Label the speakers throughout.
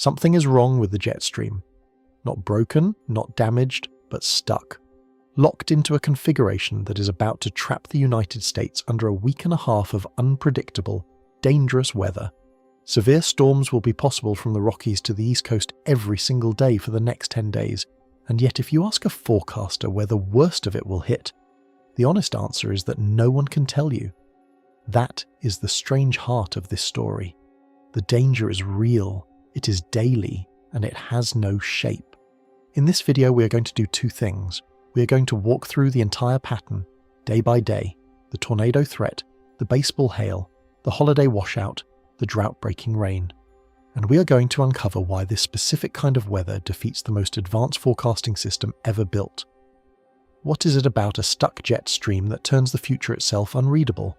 Speaker 1: Something is wrong with the jet stream. Not broken, not damaged, but stuck. Locked into a configuration that is about to trap the United States under a week and a half of unpredictable, dangerous weather. Severe storms will be possible from the Rockies to the East Coast every single day for the next 10 days, and yet if you ask a forecaster where the worst of it will hit, the honest answer is that no one can tell you. That is the strange heart of this story. The danger is real, it is daily, and it has no shape. In this video we are going to do two things. We are going to walk through the entire pattern, day by day, the tornado threat, the baseball hail, the holiday washout, the drought-breaking rain. And we are going to uncover why this specific kind of weather defeats the most advanced forecasting system ever built. What is it about a stuck jet stream that turns the future itself unreadable?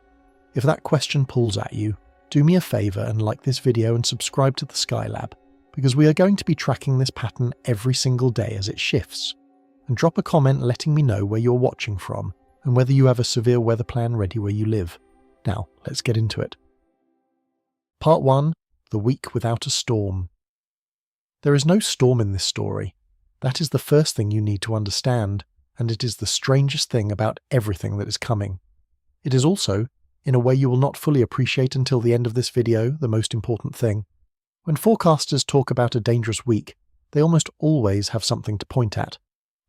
Speaker 1: If that question pulls at you, do me a favour and like this video and subscribe to the Sky Lab, because we are going to be tracking this pattern every single day as it shifts. And drop a comment letting me know where you're watching from and whether you have a severe weather plan ready where you live. Now, let's get into it. Part 1. The week without a storm. There is no storm in this story. That is the first thing you need to understand, and it is the strangest thing about everything that is coming. It is also, in a way you will not fully appreciate until the end of this video, the most important thing. When forecasters talk about a dangerous week, they almost always have something to point at.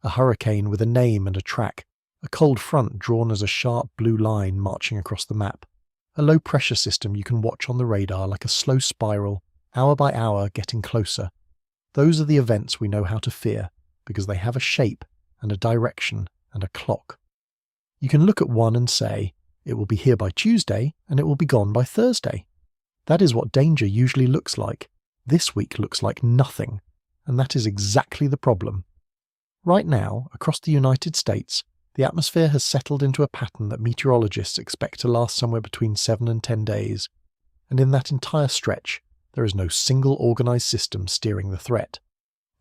Speaker 1: A hurricane with a name and a track, a cold front drawn as a sharp blue line marching across the map, a low-pressure system you can watch on the radar like a slow spiral, hour by hour getting closer. Those are the events we know how to fear, because they have a shape and a direction and a clock. You can look at one and say, it will be here by Tuesday and it will be gone by Thursday. That is what danger usually looks like. This week looks like nothing, and that is exactly the problem. Right now, across the United States, the atmosphere has settled into a pattern that meteorologists expect to last somewhere between 7 and 10 days, and in that entire stretch, there is no single organised system steering the threat.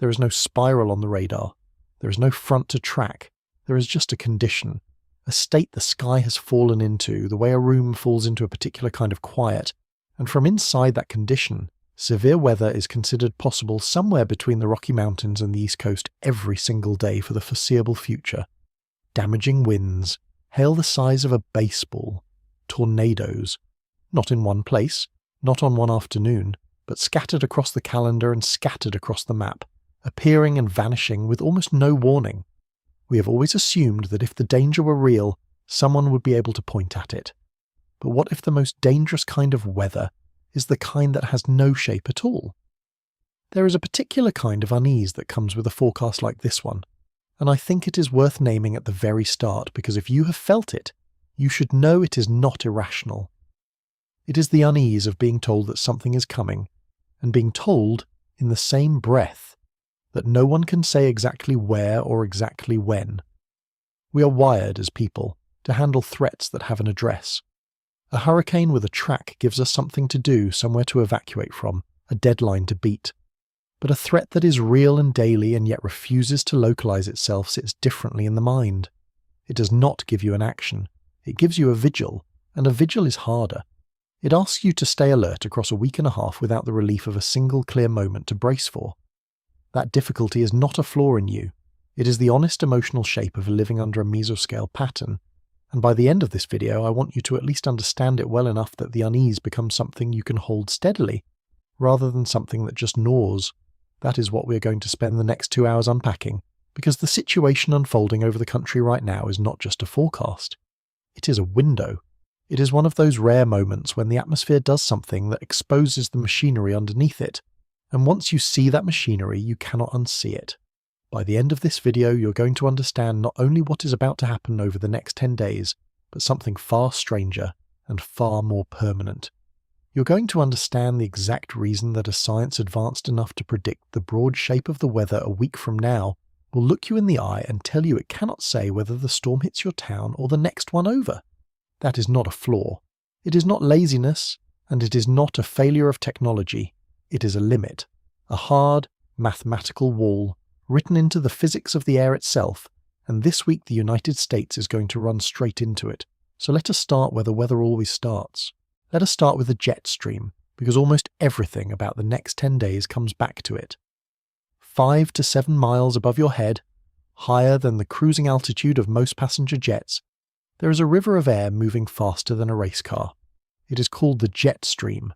Speaker 1: There is no spiral on the radar. There is no front to track. There is just a condition, a state the sky has fallen into, the way a room falls into a particular kind of quiet, and from inside that condition, severe weather is considered possible somewhere between the Rocky Mountains and the East Coast every single day for the foreseeable future. Damaging winds, hail the size of a baseball, tornadoes, not in one place, not on one afternoon, but scattered across the calendar and scattered across the map, appearing and vanishing with almost no warning. We have always assumed that if the danger were real, someone would be able to point at it. But what if the most dangerous kind of weather is the kind that has no shape at all? There is a particular kind of unease that comes with a forecast like this one, and I think it is worth naming at the very start because if you have felt it, you should know it is not irrational. It is the unease of being told that something is coming, and being told, in the same breath, that no one can say exactly where or exactly when. We are wired as people to handle threats that have an address. A hurricane with a track gives us something to do, somewhere to evacuate from, a deadline to beat. But a threat that is real and daily and yet refuses to localize itself sits differently in the mind. It does not give you an action. It gives you a vigil, and a vigil is harder. It asks you to stay alert across a week and a half without the relief of a single clear moment to brace for. That difficulty is not a flaw in you. It is the honest emotional shape of living under a mesoscale pattern, and by the end of this video I want you to at least understand it well enough that the unease becomes something you can hold steadily, rather than something that just gnaws. That is what we are going to spend the next 2 hours unpacking, because the situation unfolding over the country right now is not just a forecast. It is a window. It is one of those rare moments when the atmosphere does something that exposes the machinery underneath it, and once you see that machinery, you cannot unsee it. By the end of this video, you're going to understand not only what is about to happen over the next 10 days, but something far stranger and far more permanent. You're going to understand the exact reason that a science advanced enough to predict the broad shape of the weather a week from now will look you in the eye and tell you it cannot say whether the storm hits your town or the next one over. That is not a flaw. It is not laziness, and it is not a failure of technology. It is a limit, a hard, mathematical wall written into the physics of the air itself, and this week the United States is going to run straight into it. So let us start where the weather always starts. Let us start with the jet stream, because almost everything about the next 10 days comes back to it. 5 to 7 miles above your head, higher than the cruising altitude of most passenger jets, there is a river of air moving faster than a race car. It is called the jet stream,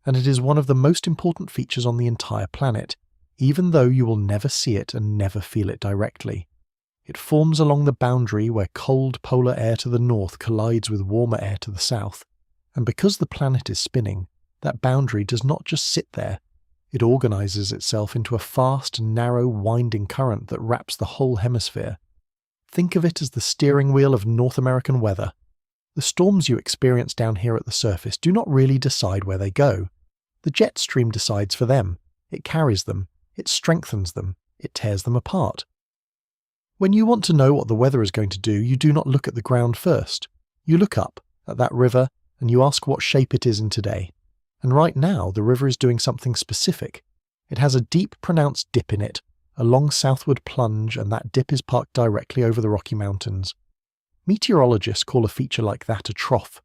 Speaker 1: and it is one of the most important features on the entire planet, even though you will never see it and never feel it directly. It forms along the boundary where cold polar air to the north collides with warmer air to the south, and because the planet is spinning, that boundary does not just sit there. It organizes itself into a fast, narrow, winding current that wraps the whole hemisphere. Think of it as the steering wheel of North American weather. The storms you experience down here at the surface do not really decide where they go. The jet stream decides for them. It carries them. It strengthens them. It tears them apart. When you want to know what the weather is going to do, you do not look at the ground first. You look up at that river and you ask what shape it is in today. And right now, the river is doing something specific. It has a deep, pronounced dip in it, a long southward plunge, and that dip is parked directly over the Rocky Mountains. Meteorologists call a feature like that a trough.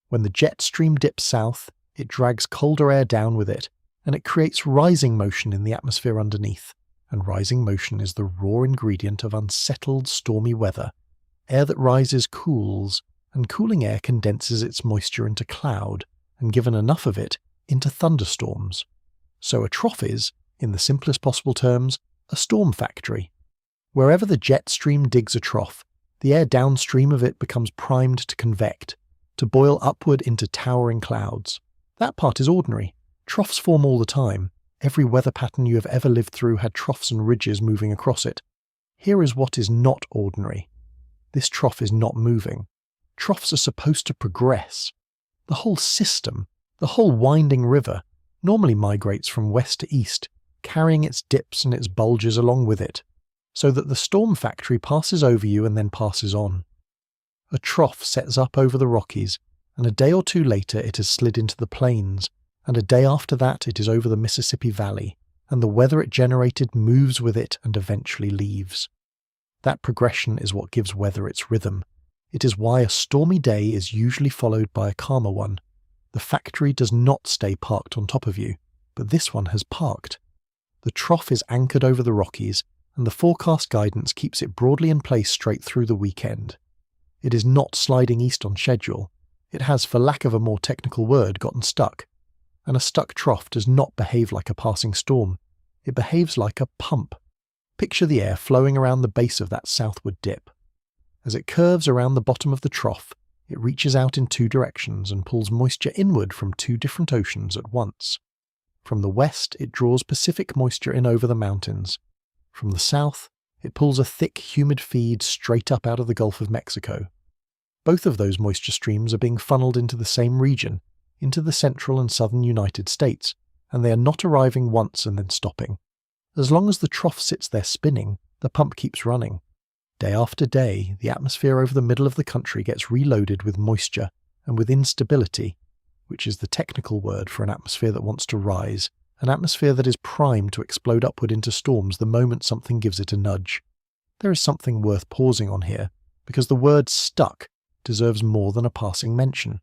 Speaker 1: When the jet stream dips south, it drags colder air down with it, and it creates rising motion in the atmosphere underneath. And rising motion is the raw ingredient of unsettled, stormy weather. Air that rises cools, and cooling air condenses its moisture into cloud, and given enough of it, into thunderstorms. So a trough is, in the simplest possible terms, a storm factory. Wherever the jet stream digs a trough, the air downstream of it becomes primed to convect, to boil upward into towering clouds. That part is ordinary. Troughs form all the time. Every weather pattern you have ever lived through had troughs and ridges moving across it. Here is what is not ordinary. This trough is not moving. Troughs are supposed to progress. The whole system, the whole winding river, normally migrates from west to east, carrying its dips and its bulges along with it, so that the storm factory passes over you and then passes on. A trough sets up over the Rockies, and a day or two later it has slid into the plains, and a day after that it is over the Mississippi Valley, and the weather it generated moves with it and eventually leaves. That progression is what gives weather its rhythm. It is why a stormy day is usually followed by a calmer one. The factory does not stay parked on top of you, but this one has parked. The trough is anchored over the Rockies, and the forecast guidance keeps it broadly in place straight through the weekend. It is not sliding east on schedule. It has, for lack of a more technical word, gotten stuck. And a stuck trough does not behave like a passing storm. It behaves like a pump. Picture the air flowing around the base of that southward dip. As it curves around the bottom of the trough, it reaches out in two directions and pulls moisture inward from two different oceans at once. From the west, it draws Pacific moisture in over the mountains. From the south, it pulls a thick, humid feed straight up out of the Gulf of Mexico. Both of those moisture streams are being funneled into the same region, into the central and southern United States, and they are not arriving once and then stopping. As long as the trough sits there spinning, the pump keeps running. Day after day, the atmosphere over the middle of the country gets reloaded with moisture and with instability, which is the technical word for an atmosphere that wants to rise, an atmosphere that is primed to explode upward into storms the moment something gives it a nudge. There is something worth pausing on here, because the word stuck deserves more than a passing mention.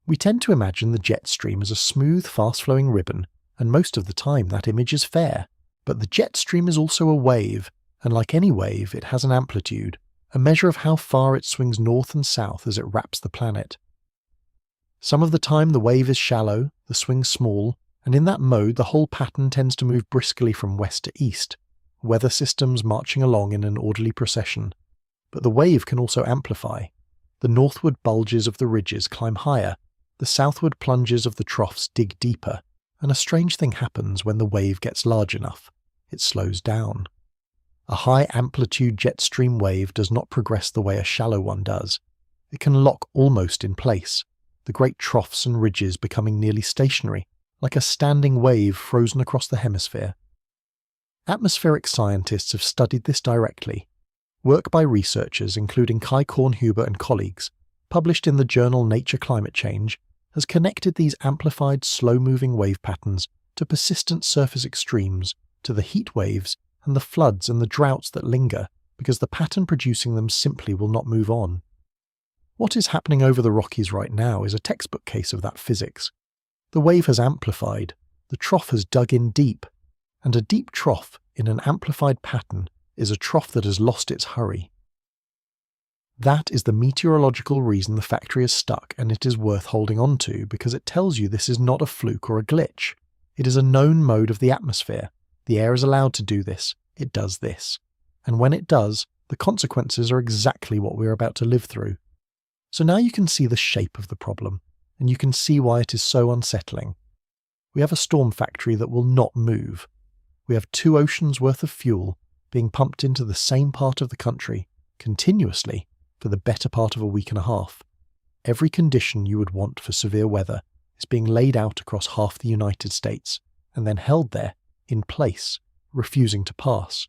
Speaker 1: We tend to imagine the jet stream as a smooth, fast-flowing ribbon, and most of the time that image is fair. But the jet stream is also a wave, and like any wave, it has an amplitude, a measure of how far it swings north and south as it wraps the planet. Some of the time the wave is shallow, the swing small, and in that mode the whole pattern tends to move briskly from west to east, weather systems marching along in an orderly procession. But the wave can also amplify. The northward bulges of the ridges climb higher, the southward plunges of the troughs dig deeper, and a strange thing happens when the wave gets large enough. It slows down. A high-amplitude jet stream wave does not progress the way a shallow one does. It can lock almost in place, the great troughs and ridges becoming nearly stationary, like a standing wave frozen across the hemisphere. Atmospheric scientists have studied this directly. Work by researchers, including Kai Kornhuber and colleagues, published in the journal Nature Climate Change, has connected these amplified, slow-moving wave patterns to persistent surface extremes, to the heat waves and the floods and the droughts that linger, because the pattern producing them simply will not move on. What is happening over the Rockies right now is a textbook case of that physics. The wave has amplified, the trough has dug in deep, and a deep trough in an amplified pattern is a trough that has lost its hurry. That is the meteorological reason the factory is stuck, and it is worth holding on to because it tells you this is not a fluke or a glitch. It is a known mode of the atmosphere. The air is allowed to do this. It does this. And when it does, the consequences are exactly what we are about to live through. So now you can see the shape of the problem, and you can see why it is so unsettling. We have a storm factory that will not move. We have 2 oceans worth of fuel being pumped into the same part of the country, continuously, for the better part of a week and a half. Every condition you would want for severe weather is being laid out across half the United States, and then held there, in place, refusing to pass.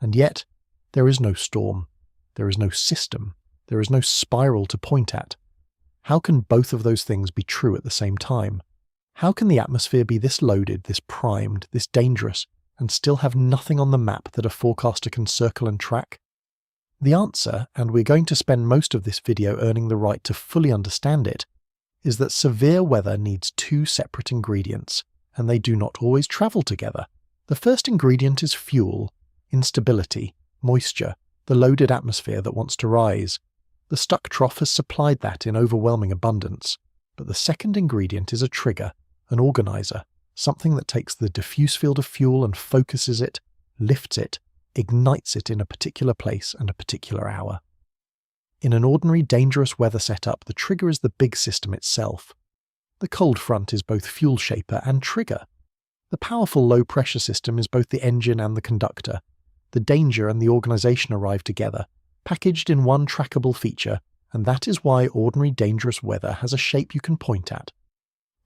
Speaker 1: And yet, there is no storm. There is no system. There is no spiral to point at. How can both of those things be true at the same time? How can the atmosphere be this loaded, this primed, this dangerous, and still have nothing on the map that a forecaster can circle and track? The answer, and we're going to spend most of this video earning the right to fully understand it, is that severe weather needs 2 separate ingredients, and they do not always travel together. The first ingredient is fuel, instability, moisture, the loaded atmosphere that wants to rise. The stuck trough has supplied that in overwhelming abundance. But the second ingredient is a trigger, an organizer, something that takes the diffuse field of fuel and focuses it, lifts it, ignites it in a particular place and a particular hour. In an ordinary dangerous weather setup, the trigger is the big system itself. The cold front is both fuel shaper and trigger. The powerful low-pressure system is both the engine and the conductor. The danger and the organization arrive together, packaged in one trackable feature, and that is why ordinary dangerous weather has a shape you can point at.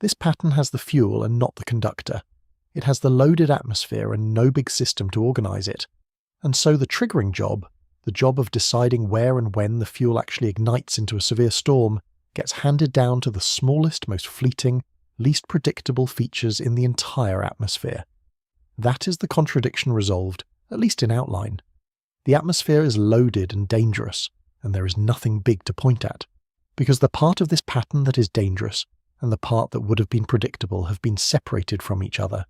Speaker 1: This pattern has the fuel and not the conductor. It has the loaded atmosphere and no big system to organize it. And so the triggering job, the job of deciding where and when the fuel actually ignites into a severe storm, gets handed down to the smallest, most fleeting, least predictable features in the entire atmosphere. That is the contradiction resolved, at least in outline. The atmosphere is loaded and dangerous, and there is nothing big to point at, because the part of this pattern that is dangerous and the part that would have been predictable have been separated from each other.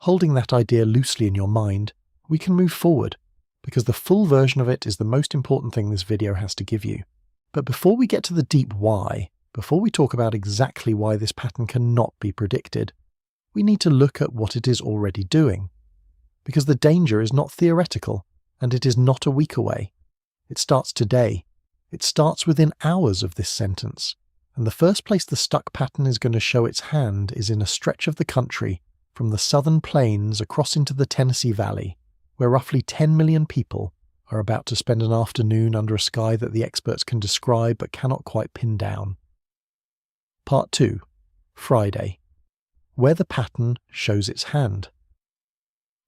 Speaker 1: Holding that idea loosely in your mind, we can move forward, because the full version of it is the most important thing this video has to give you. But before we get to the deep why, before we talk about exactly why this pattern cannot be predicted, we need to look at what it is already doing. Because the danger is not theoretical, and it is not a week away. It starts today. It starts within hours of this sentence. And the first place the stuck pattern is going to show its hand is in a stretch of the country from the southern plains across into the Tennessee Valley, where roughly 10 million people are about to spend an afternoon under a sky that the experts can describe but cannot quite pin down. Part 2. Friday. Where the pattern shows its hand.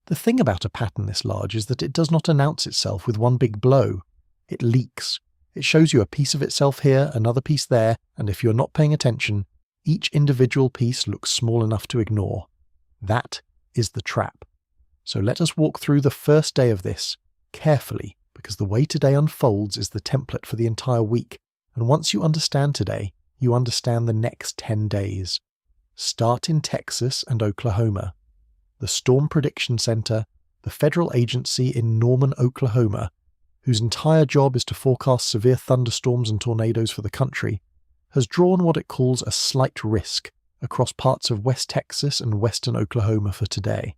Speaker 1: The thing about a pattern this large is that it does not announce itself with one big blow. It leaks. It shows you a piece of itself here, another piece there, and if you're not paying attention, each individual piece looks small enough to ignore. That is the trap. So let us walk through the first day of this, carefully, because the way today unfolds is the template for the entire week, and once you understand today, you understand the next 10 days. Start in Texas and Oklahoma. The Storm Prediction Center, the federal agency in Norman, Oklahoma, whose entire job is to forecast severe thunderstorms and tornadoes for the country, has drawn what it calls a slight risk across parts of West Texas and western Oklahoma for today.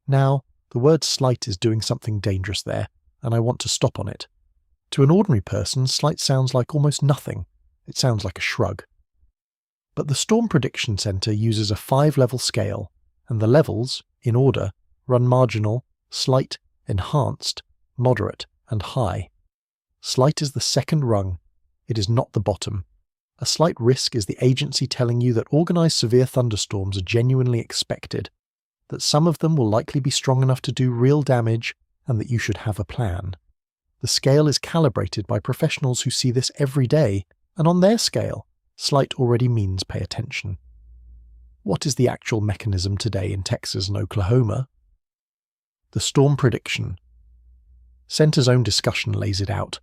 Speaker 1: Now, the word slight is doing something dangerous there, and I want to stop on it. To an ordinary person, slight sounds like almost nothing. It sounds like a shrug. But the Storm Prediction Center uses a 5-level scale, and the levels, in order, run marginal, slight, enhanced, moderate, and high. Slight is the second rung. It is not the bottom. A slight risk is the agency telling you that organized severe thunderstorms are genuinely expected, that some of them will likely be strong enough to do real damage, and that you should have a plan. The scale is calibrated by professionals who see this every day, and on their scale, slight already means pay attention. What is the actual mechanism today in Texas and Oklahoma? The storm prediction. Center's own discussion lays it out.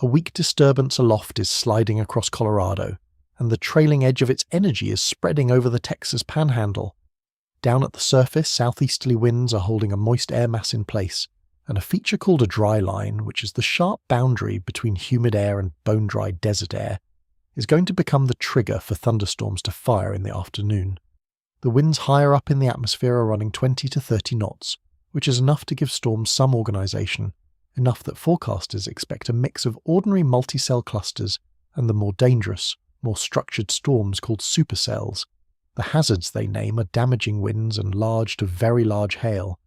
Speaker 1: A weak disturbance aloft is sliding across Colorado. and the trailing edge of its energy is spreading over the Texas panhandle. Down at the surface, southeasterly winds are holding a moist air mass in place, and a feature called a dry line, which is the sharp boundary between humid air and bone-dry desert air, is going to become the trigger for thunderstorms to fire in the afternoon. The winds higher up in the atmosphere are running 20 to 30 knots, which is enough to give storms some organisation, enough that forecasters expect a mix of ordinary multi-cell clusters and the more dangerous, more structured storms called supercells. The hazards they name are damaging winds and large to very large hail.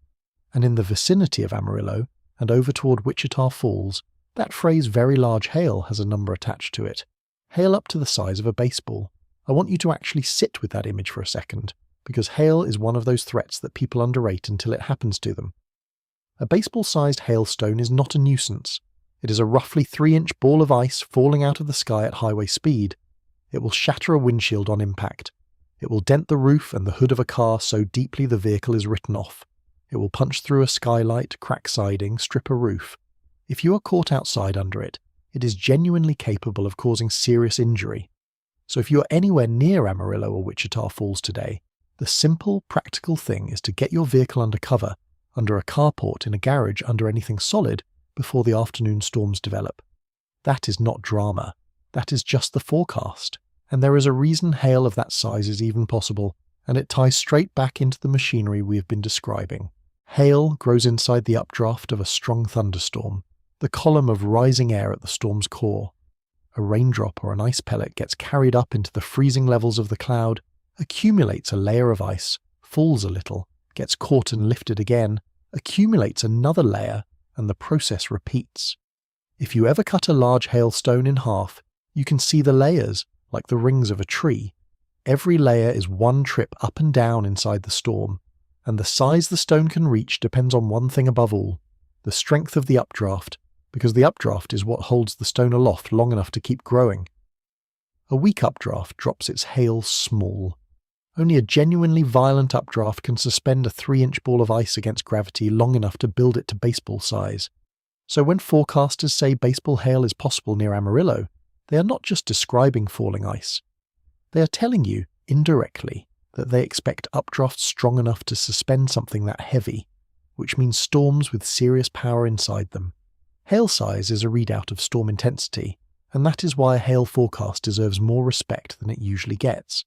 Speaker 1: And in the vicinity of Amarillo, and over toward Wichita Falls, that phrase very large hail has a number attached to it. Hail up to the size of a baseball. I want you to actually sit with that image for a second, because hail is one of those threats that people underrate until it happens to them. A baseball-sized hailstone is not a nuisance. It is a roughly 3-inch ball of ice falling out of the sky at highway speed. It will shatter a windshield on impact. It will dent the roof and the hood of a car so deeply the vehicle is written off. It will punch through a skylight, crack siding, strip a roof. If you are caught outside under it, it is genuinely capable of causing serious injury. So if you are anywhere near Amarillo or Wichita Falls today, the simple, practical thing is to get your vehicle under cover, under a carport in a garage under anything solid, before the afternoon storms develop. That is not drama. That is just the forecast. And there is a reason hail of that size is even possible, and it ties straight back into the machinery we have been describing. Hail grows inside the updraft of a strong thunderstorm, the column of rising air at the storm's core. A raindrop or an ice pellet gets carried up into the freezing levels of the cloud, accumulates a layer of ice, falls a little, gets caught and lifted again, accumulates another layer, and the process repeats. If you ever cut a large hailstone in half, you can see the layers, like the rings of a tree. Every layer is one trip up and down inside the storm, and the size the stone can reach depends on one thing above all, the strength of the updraft, because the updraft is what holds the stone aloft long enough to keep growing. A weak updraft drops its hail small. Only a genuinely violent updraft can suspend a 3-inch ball of ice against gravity long enough to build it to baseball size. So when forecasters say baseball hail is possible near Amarillo, they are not just describing falling ice. They are telling you, indirectly, that they expect updrafts strong enough to suspend something that heavy, which means storms with serious power inside them. Hail size is a readout of storm intensity, and that is why a hail forecast deserves more respect than it usually gets.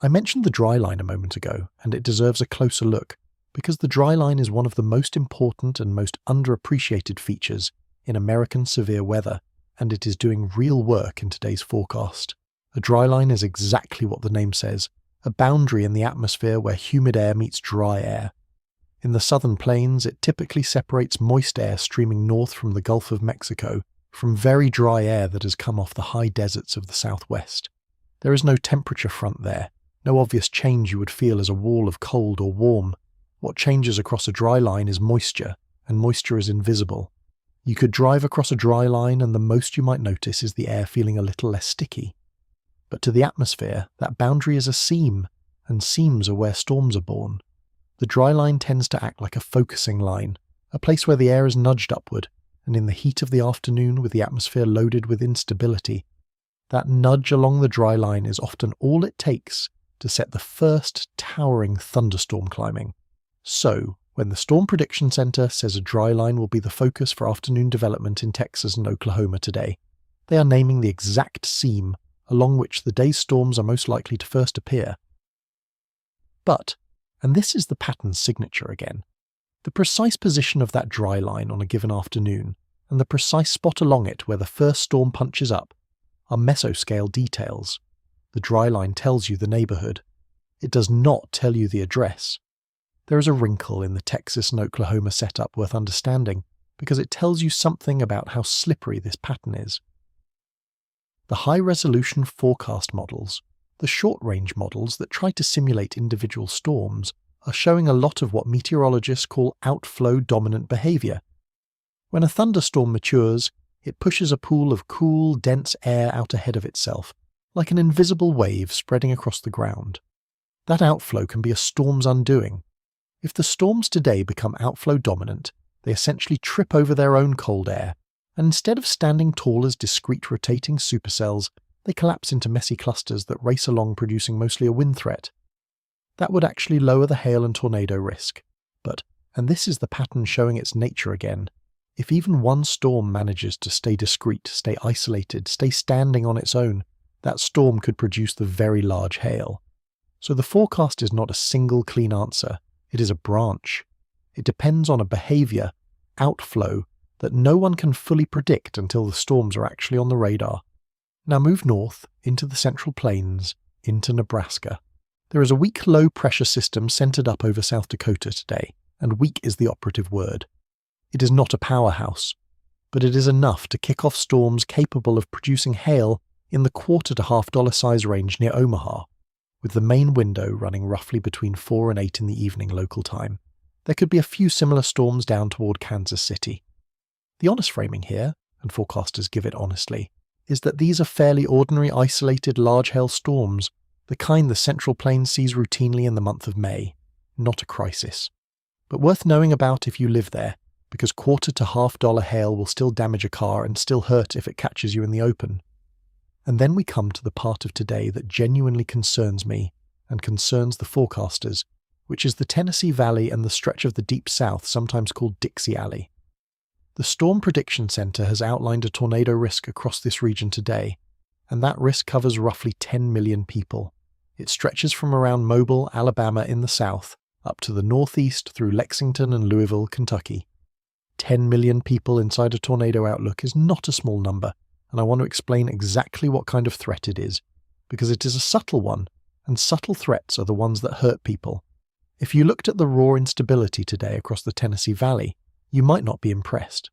Speaker 1: I mentioned the dry line a moment ago, and it deserves a closer look, because the dry line is one of the most important and most underappreciated features in American severe weather, and it is doing real work in today's forecast. A dry line is exactly what the name says, a boundary in the atmosphere where humid air meets dry air. In the southern plains, it typically separates moist air streaming north from the Gulf of Mexico from very dry air that has come off the high deserts of the southwest. There is no temperature front there, no obvious change you would feel as a wall of cold or warm. What changes across a dry line is moisture, and moisture is invisible. You could drive across a dry line and the most you might notice is the air feeling a little less sticky. But to the atmosphere, that boundary is a seam, and seams are where storms are born. The dry line tends to act like a focusing line, a place where the air is nudged upward, and in the heat of the afternoon with the atmosphere loaded with instability, that nudge along the dry line is often all it takes to set the first towering thunderstorm climbing. So, when the Storm Prediction Center says a dry line will be the focus for afternoon development in Texas and Oklahoma today, they are naming the exact seam along which the day's storms are most likely to first appear. But, and this is the pattern's signature again, the precise position of that dry line on a given afternoon, and the precise spot along it where the first storm punches up, are mesoscale details. The dry line tells you the neighborhood. It does not tell you the address. There is a wrinkle in the Texas and Oklahoma setup worth understanding, because it tells you something about how slippery this pattern is. The high-resolution forecast models, the short-range models that try to simulate individual storms, are showing a lot of what meteorologists call outflow-dominant behavior. When a thunderstorm matures, it pushes a pool of cool, dense air out ahead of itself, like an invisible wave spreading across the ground. That outflow can be a storm's undoing. If the storms today become outflow-dominant, they essentially trip over their own cold air, and instead of standing tall as discrete rotating supercells, They collapse into messy clusters that race along, producing mostly a wind threat. That would actually lower the hail and tornado risk. But, and this is the pattern showing its nature again, if even one storm manages to stay discreet, stay isolated, stay standing on its own, that storm could produce the very large hail. So the forecast is not a single clean answer, it is a branch. It depends on a behavior, outflow, that no one can fully predict until the storms are actually on the radar. Now move north, into the Central Plains, into Nebraska. There is a weak low-pressure system centered up over South Dakota today, and weak is the operative word. It is not a powerhouse, but it is enough to kick off storms capable of producing hail in the $quarter to $half size range near Omaha, with the main window running roughly between 4 and 8 in the evening local time. There could be a few similar storms down toward Kansas City. The honest framing here, and forecasters give it honestly, is that these are fairly ordinary isolated large hail storms, the kind the Central Plains sees routinely in the month of May, not a crisis. But worth knowing about if you live there, because $quarter to $half hail will still damage a car and still hurt if it catches you in the open. And then we come to the part of today that genuinely concerns me and concerns the forecasters, which is the Tennessee Valley and the stretch of the Deep South sometimes called Dixie Alley. The Storm Prediction Center has outlined a tornado risk across this region today, and that risk covers roughly 10 million people. It stretches from around Mobile, Alabama in the south, up to the northeast through Lexington and Louisville, Kentucky. 10 million people inside a tornado outlook is not a small number, and I want to explain exactly what kind of threat it is, because it is a subtle one, and subtle threats are the ones that hurt people. If you looked at the raw instability today across the Tennessee Valley, you might not be impressed.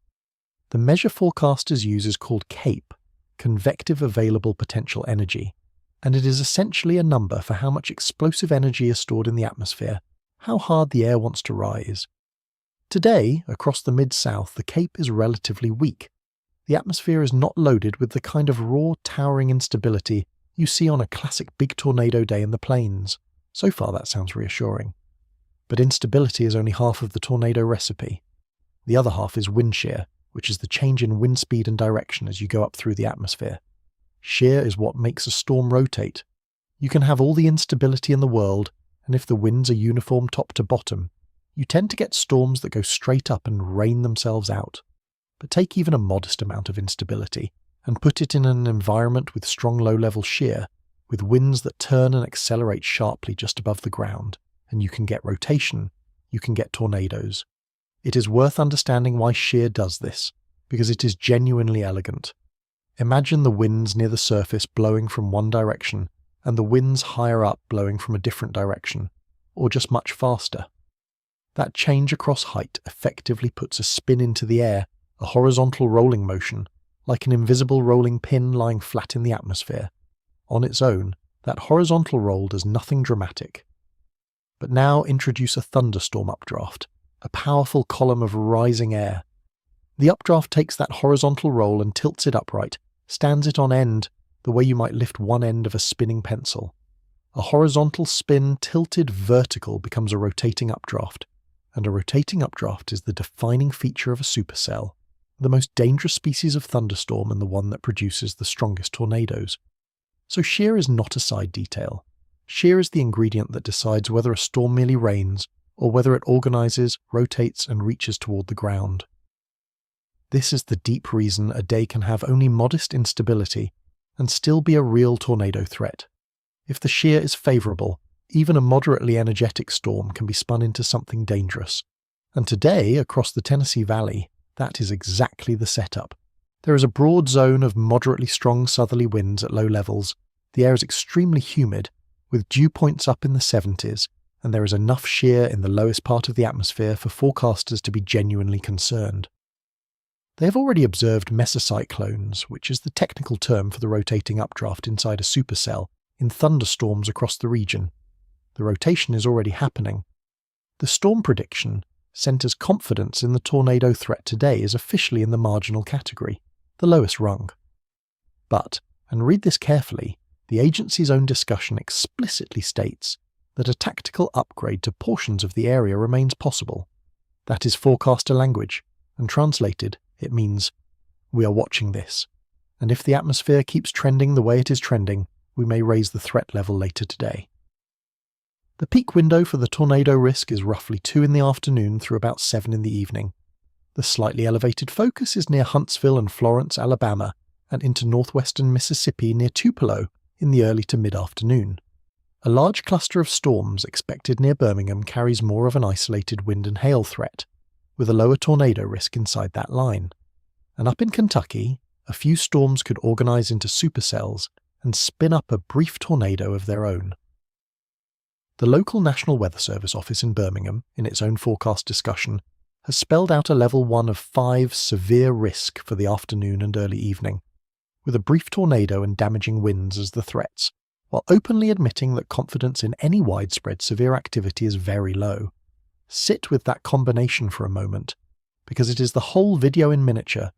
Speaker 1: The measure forecasters use is called CAPE, Convective Available Potential Energy, and it is essentially a number for how much explosive energy is stored in the atmosphere, how hard the air wants to rise. Today, across the Mid-South, the CAPE is relatively weak. The atmosphere is not loaded with the kind of raw, towering instability you see on a classic big tornado day in the plains. So far that sounds reassuring. But instability is only half of the tornado recipe. The other half is wind shear, which is the change in wind speed and direction as you go up through the atmosphere. Shear is what makes a storm rotate. You can have all the instability in the world, and if the winds are uniform top to bottom, you tend to get storms that go straight up and rain themselves out. But take even a modest amount of instability and put it in an environment with strong low-level shear, with winds that turn and accelerate sharply just above the ground, and you can get rotation, you can get tornadoes. It is worth understanding why shear does this, because it is genuinely elegant. Imagine the winds near the surface blowing from one direction, and the winds higher up blowing from a different direction, or just much faster. That change across height effectively puts a spin into the air, a horizontal rolling motion, like an invisible rolling pin lying flat in the atmosphere. On its own, that horizontal roll does nothing dramatic. But now introduce a thunderstorm updraft, a powerful column of rising air. The updraft takes that horizontal roll and tilts it upright, stands it on end, the way you might lift one end of a spinning pencil. A horizontal spin tilted vertical becomes a rotating updraft, and a rotating updraft is the defining feature of a supercell, the most dangerous species of thunderstorm and the one that produces the strongest tornadoes. So shear is not a side detail. Shear is the ingredient that decides whether a storm merely rains, or whether it organizes, rotates, and reaches toward the ground. This is the deep reason a day can have only modest instability and still be a real tornado threat. If the shear is favorable, even a moderately energetic storm can be spun into something dangerous. And today, across the Tennessee Valley, that is exactly the setup. There is a broad zone of moderately strong southerly winds at low levels. The air is extremely humid, with dew points up in the 70s, and there is enough shear in the lowest part of the atmosphere for forecasters to be genuinely concerned. They have already observed mesocyclones, which is the technical term for the rotating updraft inside a supercell, in thunderstorms across the region. The rotation is already happening. The storm prediction centers confidence in the tornado threat today is officially in the marginal category, the lowest rung. But, and read this carefully, the agency's own discussion explicitly states that a tactical upgrade to portions of the area remains possible. That is forecaster language, and translated, it means, we are watching this, And if the atmosphere keeps trending the way it is trending, we may raise the threat level later today. The peak window for the tornado risk is roughly 2 in the afternoon through about 7 in the evening. The slightly elevated focus is near Huntsville and Florence, Alabama, and into northwestern Mississippi near Tupelo in the early to mid-afternoon. A large cluster of storms expected near Birmingham carries more of an isolated wind and hail threat, with a lower tornado risk inside that line. And up in Kentucky, a few storms could organize into supercells and spin up a brief tornado of their own. The local National Weather Service office in Birmingham, in its own forecast discussion, has spelled out a level 1 of 5 severe risk for the afternoon and early evening, with a brief tornado and damaging winds as the threats, while openly admitting that confidence in any widespread severe activity is very low. Sit with that combination for a moment, because it is the whole video in miniature.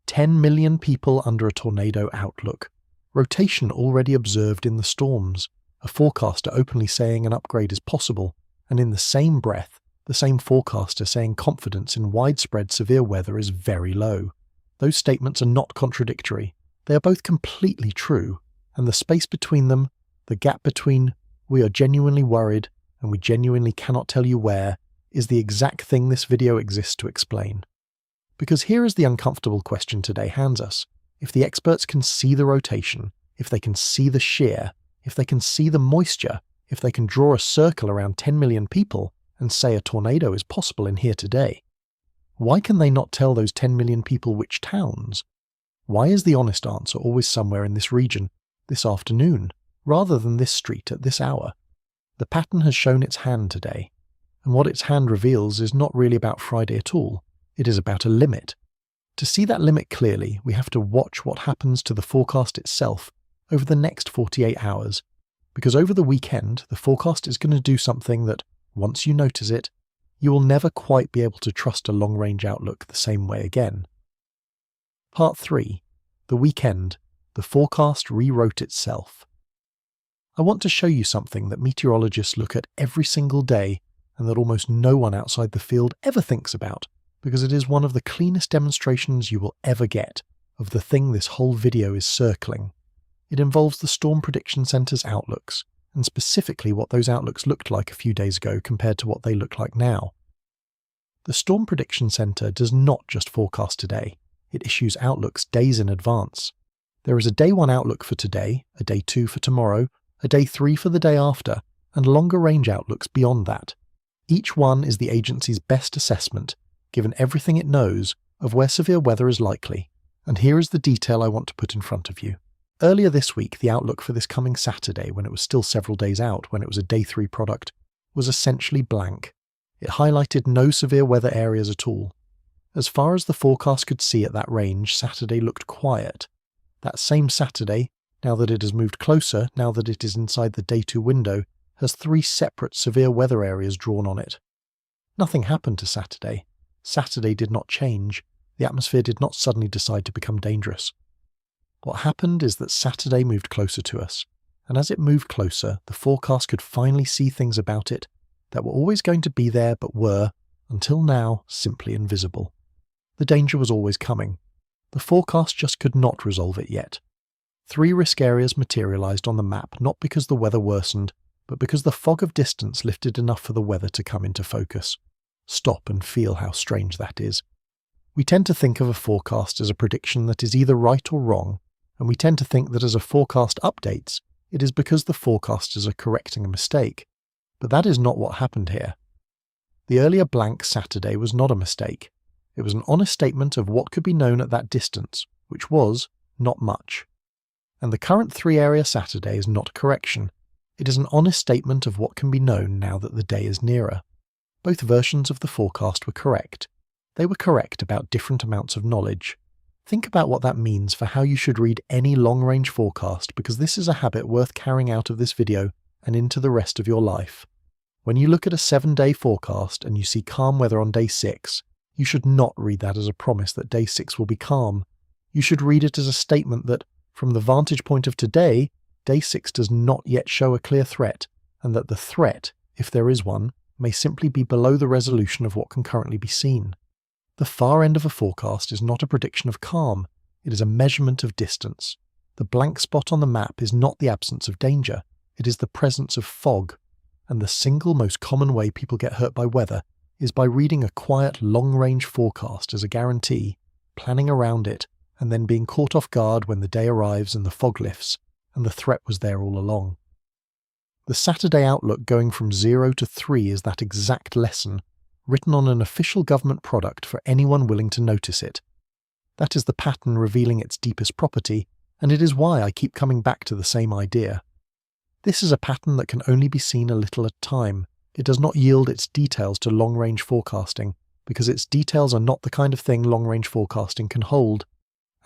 Speaker 1: 10 million people under a tornado outlook, rotation already observed in the storms, a forecaster openly saying an upgrade is possible, and in the same breath, the same forecaster saying confidence in widespread severe weather is very low. Those statements are not contradictory. They are both completely true, and the space between them, the gap between we are genuinely worried and we genuinely cannot tell you where, is the exact thing this video exists to explain. Because here is the uncomfortable question today hands us. If the experts can see the rotation, if they can see the shear, if they can see the moisture, if they can draw a circle around 10 million people and say a tornado is possible in here today, why can they not tell those 10 million people which towns? Why is the honest answer always somewhere in this region, this afternoon, rather than this street at this hour? The pattern has shown its hand today, and what its hand reveals is not really about Friday at all. It is about a limit. To see that limit clearly, we have to watch what happens to the forecast itself over the next 48 hours, because over the weekend, the forecast is going to do something that, once you notice it, you will never quite be able to trust a long-range outlook the same way again. Part 3. The weekend. The forecast rewrote itself. I want to show you something that meteorologists look at every single day and that almost no one outside the field ever thinks about, because it is one of the cleanest demonstrations you will ever get of the thing this whole video is circling. It involves the Storm Prediction Center's outlooks, and specifically what those outlooks looked like a few days ago compared to what they look like now. The Storm Prediction Center does not just forecast today, it issues outlooks days in advance. There is a day 1 outlook for today, a day 2 for tomorrow, a day 3 for the day after, and longer range outlooks beyond that. Each one is the agency's best assessment, given everything it knows, of where severe weather is likely, and here is the detail I want to put in front of you. Earlier this week, the outlook for this coming Saturday, when it was still several days out, when it was a day 3 product, was essentially blank. It highlighted no severe weather areas at all. As far as the forecast could see at that range, Saturday looked quiet. That same Saturday, now that it has moved closer, now that it is inside the day 2 window, has 3 separate severe weather areas drawn on it. Nothing happened to Saturday. Saturday did not change. The atmosphere did not suddenly decide to become dangerous. What happened is that Saturday moved closer to us, and as it moved closer, the forecast could finally see things about it that were always going to be there but were, until now, simply invisible. The danger was always coming. The forecast just could not resolve it yet. 3 risk areas materialized on the map not because the weather worsened, but because the fog of distance lifted enough for the weather to come into focus. Stop and feel how strange that is. We tend to think of a forecast as a prediction that is either right or wrong, and we tend to think that as a forecast updates, it is because the forecasters are correcting a mistake. But that is not what happened here. The earlier blank Saturday was not a mistake. It was an honest statement of what could be known at that distance, which was not much. And the current 3-area Saturday is not a correction. It is an honest statement of what can be known now that the day is nearer. Both versions of the forecast were correct. They were correct about different amounts of knowledge. Think about what that means for how you should read any long-range forecast, because this is a habit worth carrying out of this video and into the rest of your life. When you look at a 7-day forecast and you see calm weather on day 6, you should not read that as a promise that day 6 will be calm. You should read it as a statement that, from the vantage point of today, day 6 does not yet show a clear threat, and that the threat, if there is one, may simply be below the resolution of what can currently be seen. The far end of a forecast is not a prediction of calm, It is a measurement of distance. The blank spot on the map is not the absence of danger, it is the presence of fog. And the single most common way people get hurt by weather is by reading a quiet long-range forecast as a guarantee, planning around it, and then being caught off guard when the day arrives and the fog lifts, and the threat was there all along. The Saturday outlook going from 0 to 3 is that exact lesson, written on an official government product for anyone willing to notice it. That is the pattern revealing its deepest property, and it is why I keep coming back to the same idea. This is a pattern that can only be seen a little at a time. It does not yield its details to long-range forecasting, because its details are not the kind of thing long-range forecasting can hold.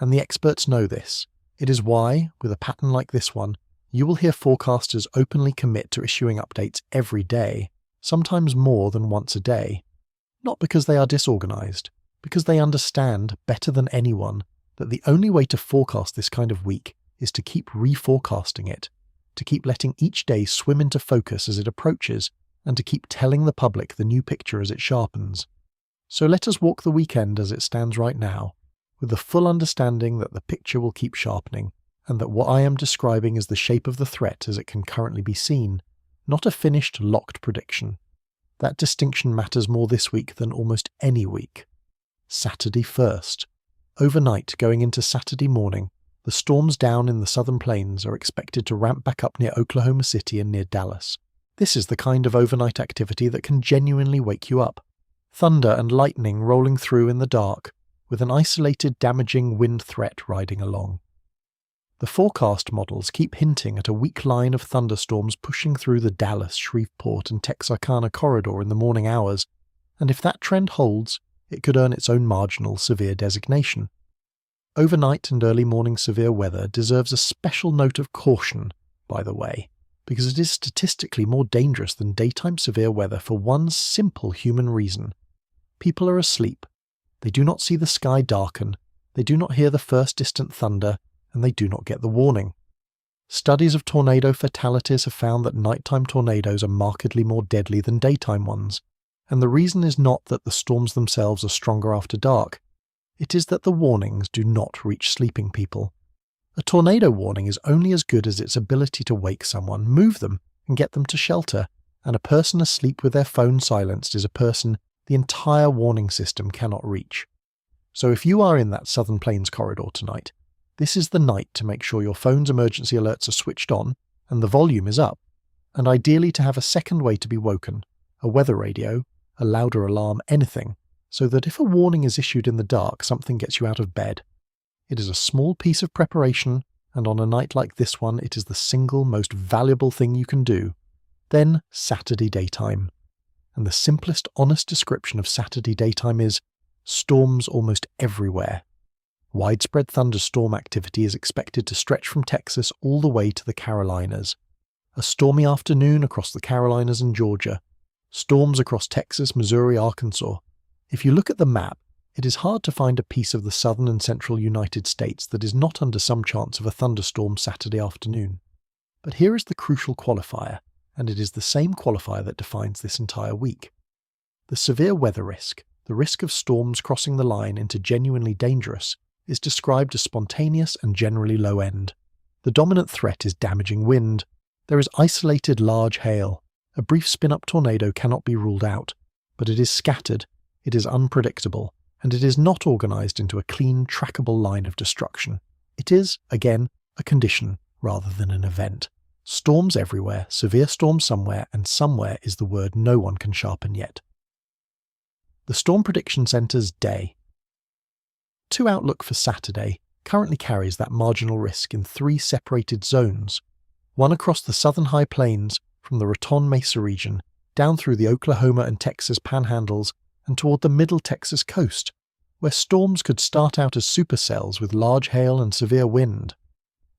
Speaker 1: And the experts know this. It is why, with a pattern like this one, you will hear forecasters openly commit to issuing updates every day, sometimes more than once a day. Not because they are disorganized, because they understand, better than anyone, that the only way to forecast this kind of week is to keep reforecasting it, to keep letting each day swim into focus as it approaches, and to keep telling the public the new picture as it sharpens. So let us walk the weekend as it stands right now, with the full understanding that the picture will keep sharpening, and that what I am describing is the shape of the threat as it can currently be seen, not a finished, locked prediction. That distinction matters more this week than almost any week. Saturday first. Overnight, going into Saturday morning, the storms down in the southern plains are expected to ramp back up near Oklahoma City and near Dallas. This is the kind of overnight activity that can genuinely wake you up. Thunder and lightning rolling through in the dark, with an isolated damaging wind threat riding along. The forecast models keep hinting at a weak line of thunderstorms pushing through the Dallas, Shreveport and Texarkana corridor in the morning hours, and if that trend holds, it could earn its own marginal severe designation. Overnight and early morning severe weather deserves a special note of caution, by the way, because it is statistically more dangerous than daytime severe weather for one simple human reason. People are asleep. They do not see the sky darken, they do not hear the first distant thunder, and they do not get the warning. Studies of tornado fatalities have found that nighttime tornadoes are markedly more deadly than daytime ones, and the reason is not that the storms themselves are stronger after dark. It is that the warnings do not reach sleeping people. A tornado warning is only as good as its ability to wake someone, move them, and get them to shelter, and a person asleep with their phone silenced is a person the entire warning system cannot reach. So if you are in that Southern Plains corridor tonight, this is the night to make sure your phone's emergency alerts are switched on and the volume is up, and ideally to have a second way to be woken, a weather radio, a louder alarm, anything, so that if a warning is issued in the dark, something gets you out of bed. It is a small piece of preparation, and on a night like this one, it is the single most valuable thing you can do. Then Saturday daytime. And the simplest honest description of Saturday daytime is storms almost everywhere. Widespread thunderstorm activity is expected to stretch from Texas all the way to the Carolinas. A stormy afternoon across the Carolinas and Georgia. Storms across Texas, Missouri, Arkansas. If you look at the map, it is hard to find a piece of the southern and central United States that is not under some chance of a thunderstorm Saturday afternoon. But here is the crucial qualifier, and it is the same qualifier that defines this entire week. The severe weather risk, the risk of storms crossing the line into genuinely dangerous, is described as spontaneous and generally low end. The dominant threat is damaging wind. There is isolated large hail. A brief spin-up tornado cannot be ruled out, but it is scattered, it is unpredictable, and it is not organized into a clean, trackable line of destruction. It is, again, a condition rather than an event. Storms everywhere, severe storms somewhere, and somewhere is the word no one can sharpen yet. The Storm Prediction Center's day. 2 Outlook for Saturday currently carries that marginal risk in 3 separated zones, one across the southern high plains from the Raton Mesa region down through the Oklahoma and Texas panhandles and toward the middle Texas coast, where storms could start out as supercells with large hail and severe wind,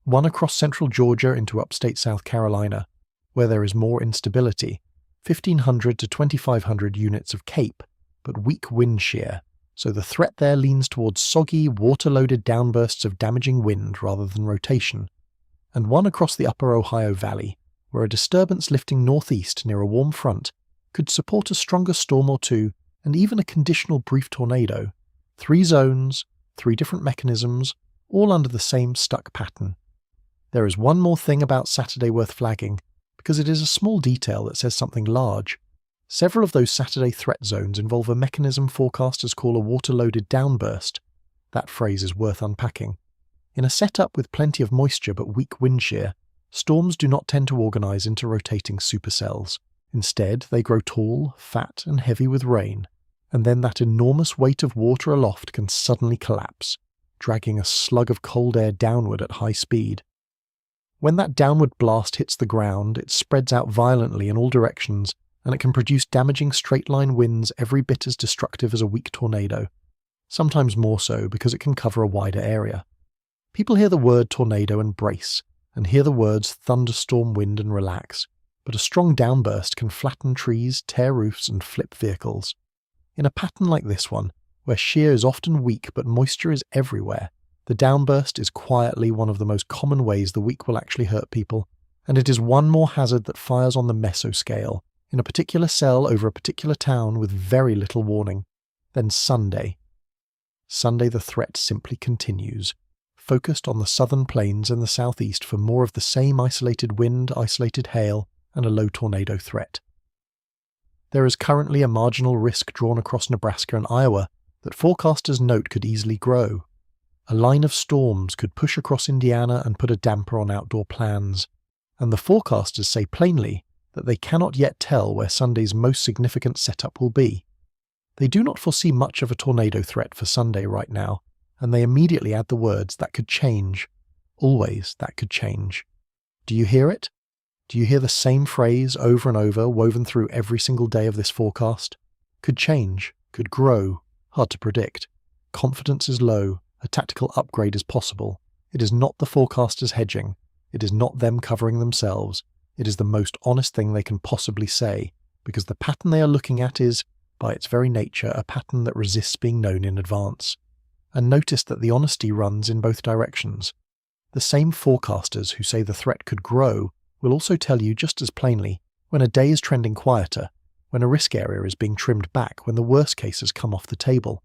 Speaker 1: one across central Georgia into upstate South Carolina, where there is more instability, 1,500 to 2,500 units of cape, but weak wind shear, so the threat there leans towards soggy, water-loaded downbursts of damaging wind rather than rotation, and one across the upper Ohio Valley, where a disturbance lifting northeast near a warm front could support a stronger storm or two and even a conditional brief tornado. 3 zones, 3 different mechanisms, all under the same stuck pattern. There is one more thing about Saturday worth flagging, because it is a small detail that says something large. Several of those Saturday threat zones involve a mechanism forecasters call a water-loaded downburst. That phrase is worth unpacking. In a setup with plenty of moisture but weak wind shear, storms do not tend to organise into rotating supercells. Instead, they grow tall, fat and heavy with rain, and then that enormous weight of water aloft can suddenly collapse, dragging a slug of cold air downward at high speed. When that downward blast hits the ground, it spreads out violently in all directions, and it can produce damaging straight-line winds every bit as destructive as a weak tornado, sometimes more so because it can cover a wider area. People hear the word tornado and brace, and hear the words thunderstorm wind and relax, but a strong downburst can flatten trees, tear roofs and flip vehicles. In a pattern like this one, where shear is often weak but moisture is everywhere, the downburst is quietly one of the most common ways the weak will actually hurt people, and it is one more hazard that fires on the mesoscale, in a particular cell over a particular town with very little warning. Then Sunday. Sunday the threat simply continues, focused on the southern plains and the southeast for more of the same isolated wind, isolated hail, and a low tornado threat. There is currently a marginal risk drawn across Nebraska and Iowa that forecasters note could easily grow. A line of storms could push across Indiana and put a damper on outdoor plans, and the forecasters say plainly that they cannot yet tell where Sunday's most significant setup will be. They do not foresee much of a tornado threat for Sunday right now, and they immediately add the words "that could change." Always that could change. Do you hear it? Do you hear the same phrase over and over, woven through every single day of this forecast? Could change, could grow, hard to predict. Confidence is low, a tactical upgrade is possible. It is not the forecasters hedging. It is not them covering themselves. It is the most honest thing they can possibly say, because the pattern they are looking at is, by its very nature, a pattern that resists being known in advance. And notice that the honesty runs in both directions. The same forecasters who say the threat could grow will also tell you just as plainly when a day is trending quieter, when a risk area is being trimmed back, when the worst cases come off the table.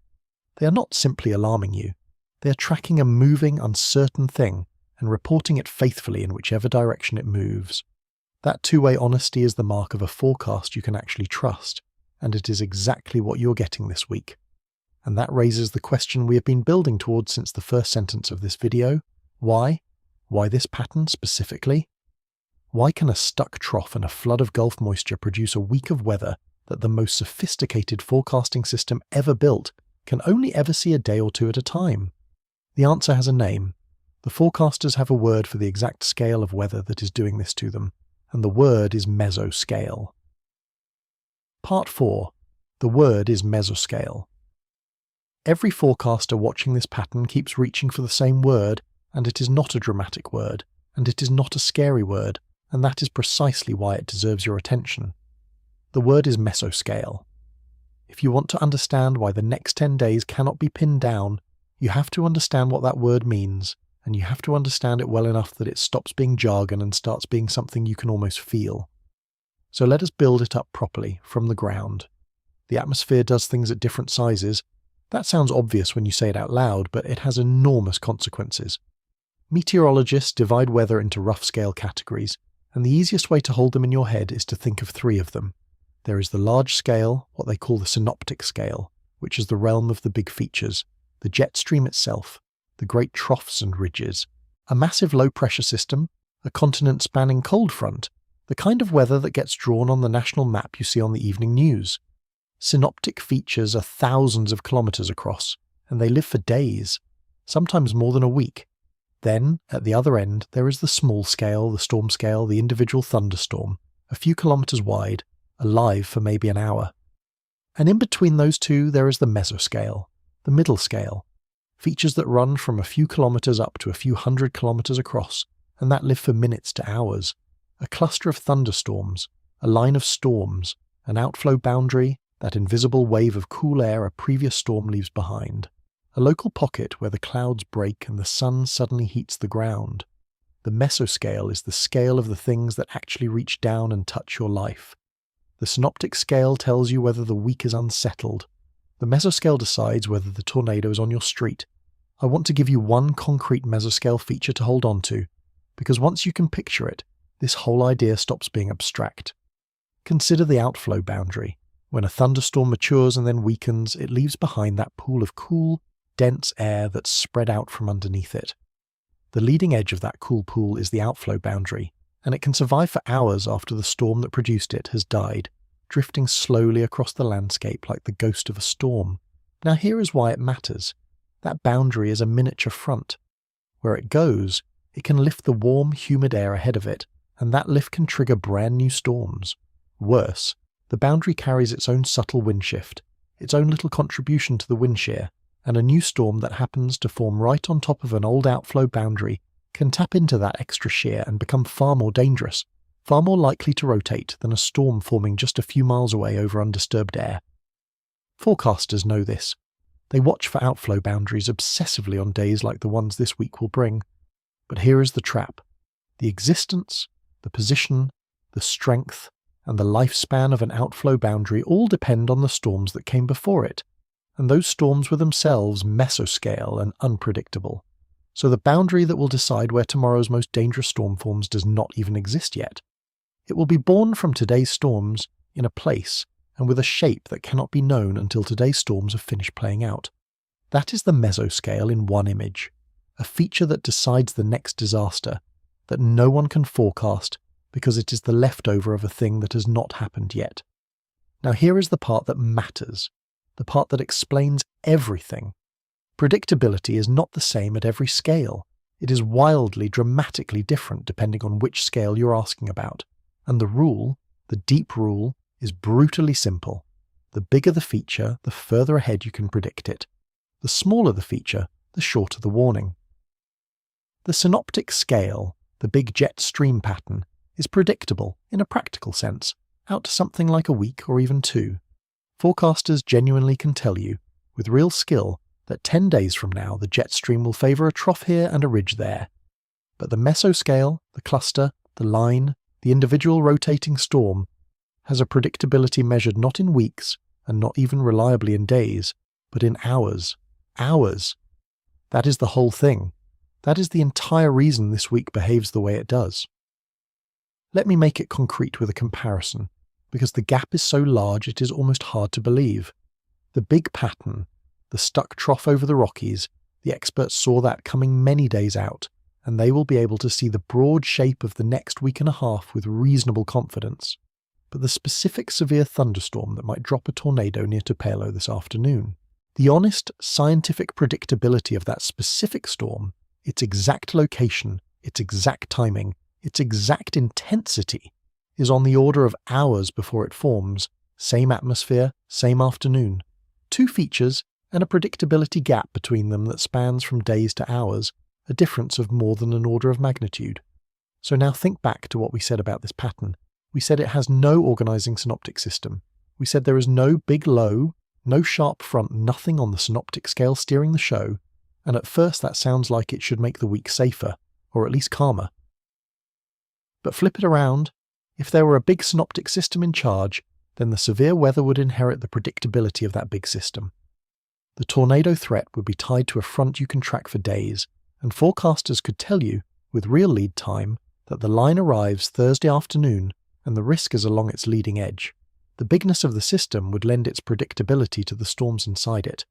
Speaker 1: They are not simply alarming you. They are tracking a moving, uncertain thing and reporting it faithfully in whichever direction it moves. That two-way honesty is the mark of a forecast you can actually trust, and it is exactly what you're getting this week. And that raises the question we have been building towards since the first sentence of this video. Why? Why this pattern specifically? Why can a stuck trough and a flood of Gulf moisture produce a week of weather that the most sophisticated forecasting system ever built can only ever see a day or two at a time? The answer has a name. The forecasters have a word for the exact scale of weather that is doing this to them, and the word is mesoscale. Part 4. The word is mesoscale. Every forecaster watching this pattern keeps reaching for the same word, and it is not a dramatic word, and it is not a scary word, and that is precisely why it deserves your attention. The word is mesoscale. If you want to understand why the next 10 days cannot be pinned down, you have to understand what that word means, and you have to understand it well enough that it stops being jargon and starts being something you can almost feel. So let us build it up properly, from the ground. The atmosphere does things at different sizes. That sounds obvious when you say it out loud, but it has enormous consequences. Meteorologists divide weather into rough scale categories, and the easiest way to hold them in your head is to think of 3 of them. There is the large scale, what they call the synoptic scale, which is the realm of the big features, the jet stream itself, the great troughs and ridges, a massive low-pressure system, a continent-spanning cold front, the kind of weather that gets drawn on the national map you see on the evening news. Synoptic features are thousands of kilometers across, and they live for days, sometimes more than a week. Then, at the other end, there is the small scale, the storm scale, the individual thunderstorm, a few kilometers wide, alive for maybe an hour. And in between those two, there is the mesoscale, the middle scale, features that run from a few kilometers up to a few hundred kilometers across, and that live for minutes to hours. A cluster of thunderstorms, a line of storms, an outflow boundary, that invisible wave of cool air a previous storm leaves behind. A local pocket where the clouds break and the sun suddenly heats the ground. The mesoscale is the scale of the things that actually reach down and touch your life. The synoptic scale tells you whether the week is unsettled. The mesoscale decides whether the tornado is on your street. I want to give you one concrete mesoscale feature to hold on to, because once you can picture it, this whole idea stops being abstract. Consider the outflow boundary. When a thunderstorm matures and then weakens, it leaves behind that pool of cool, dense air that's spread out from underneath it. The leading edge of that cool pool is the outflow boundary, and it can survive for hours after the storm that produced it has died, drifting slowly across the landscape like the ghost of a storm. Now here is why it matters. That boundary is a miniature front. Where it goes, it can lift the warm, humid air ahead of it, and that lift can trigger brand new storms. Worse, the boundary carries its own subtle wind shift, its own little contribution to the wind shear, and a new storm that happens to form right on top of an old outflow boundary can tap into that extra shear and become far more dangerous, far more likely to rotate than a storm forming just a few miles away over undisturbed air. Forecasters know this. They watch for outflow boundaries obsessively on days like the ones this week will bring. But here is the trap. The existence, the position, the strength, and the lifespan of an outflow boundary all depend on the storms that came before it, and those storms were themselves mesoscale and unpredictable. So the boundary that will decide where tomorrow's most dangerous storm forms does not even exist yet. It will be born from today's storms in a place and with a shape that cannot be known until today's storms have finished playing out. That is the mesoscale in one image, a feature that decides the next disaster, that no one can forecast because it is the leftover of a thing that has not happened yet. Now here is the part that matters, the part that explains everything. Predictability is not the same at every scale. It is wildly, dramatically different depending on which scale you're asking about. And the rule, the deep rule, is brutally simple. The bigger the feature, the further ahead you can predict it. The smaller the feature, the shorter the warning. The synoptic scale, the big jet stream pattern, is predictable in a practical sense, out to something like a week or even 2. Forecasters genuinely can tell you, with real skill, that 10 days from now the jet stream will favour a trough here and a ridge there. But the mesoscale, the cluster, the line, the individual rotating storm, has a predictability measured not in weeks, and not even reliably in days, but in hours. Hours! That is the whole thing. That is the entire reason this week behaves the way it does. Let me make it concrete with a comparison, because the gap is so large it is almost hard to believe. The big pattern, the stuck trough over the Rockies, the experts saw that coming many days out, and they will be able to see the broad shape of the next week and a half with reasonable confidence. But the specific severe thunderstorm that might drop a tornado near Tupelo this afternoon, the honest scientific predictability of that specific storm, its exact location, its exact timing, its exact intensity, is on the order of hours before it forms, same atmosphere, same afternoon. 2 features and a predictability gap between them that spans from days to hours, a difference of more than an order of magnitude. So now think back to what we said about this pattern. We said it has no organising synoptic system. We said there is no big low, no sharp front, nothing on the synoptic scale steering the show, and at first that sounds like it should make the week safer, or at least calmer. But flip it around. If there were a big synoptic system in charge, then the severe weather would inherit the predictability of that big system. The tornado threat would be tied to a front you can track for days, and forecasters could tell you, with real lead time, that the line arrives Thursday afternoon and the risk is along its leading edge. The bigness of the system would lend its predictability to the storms inside it.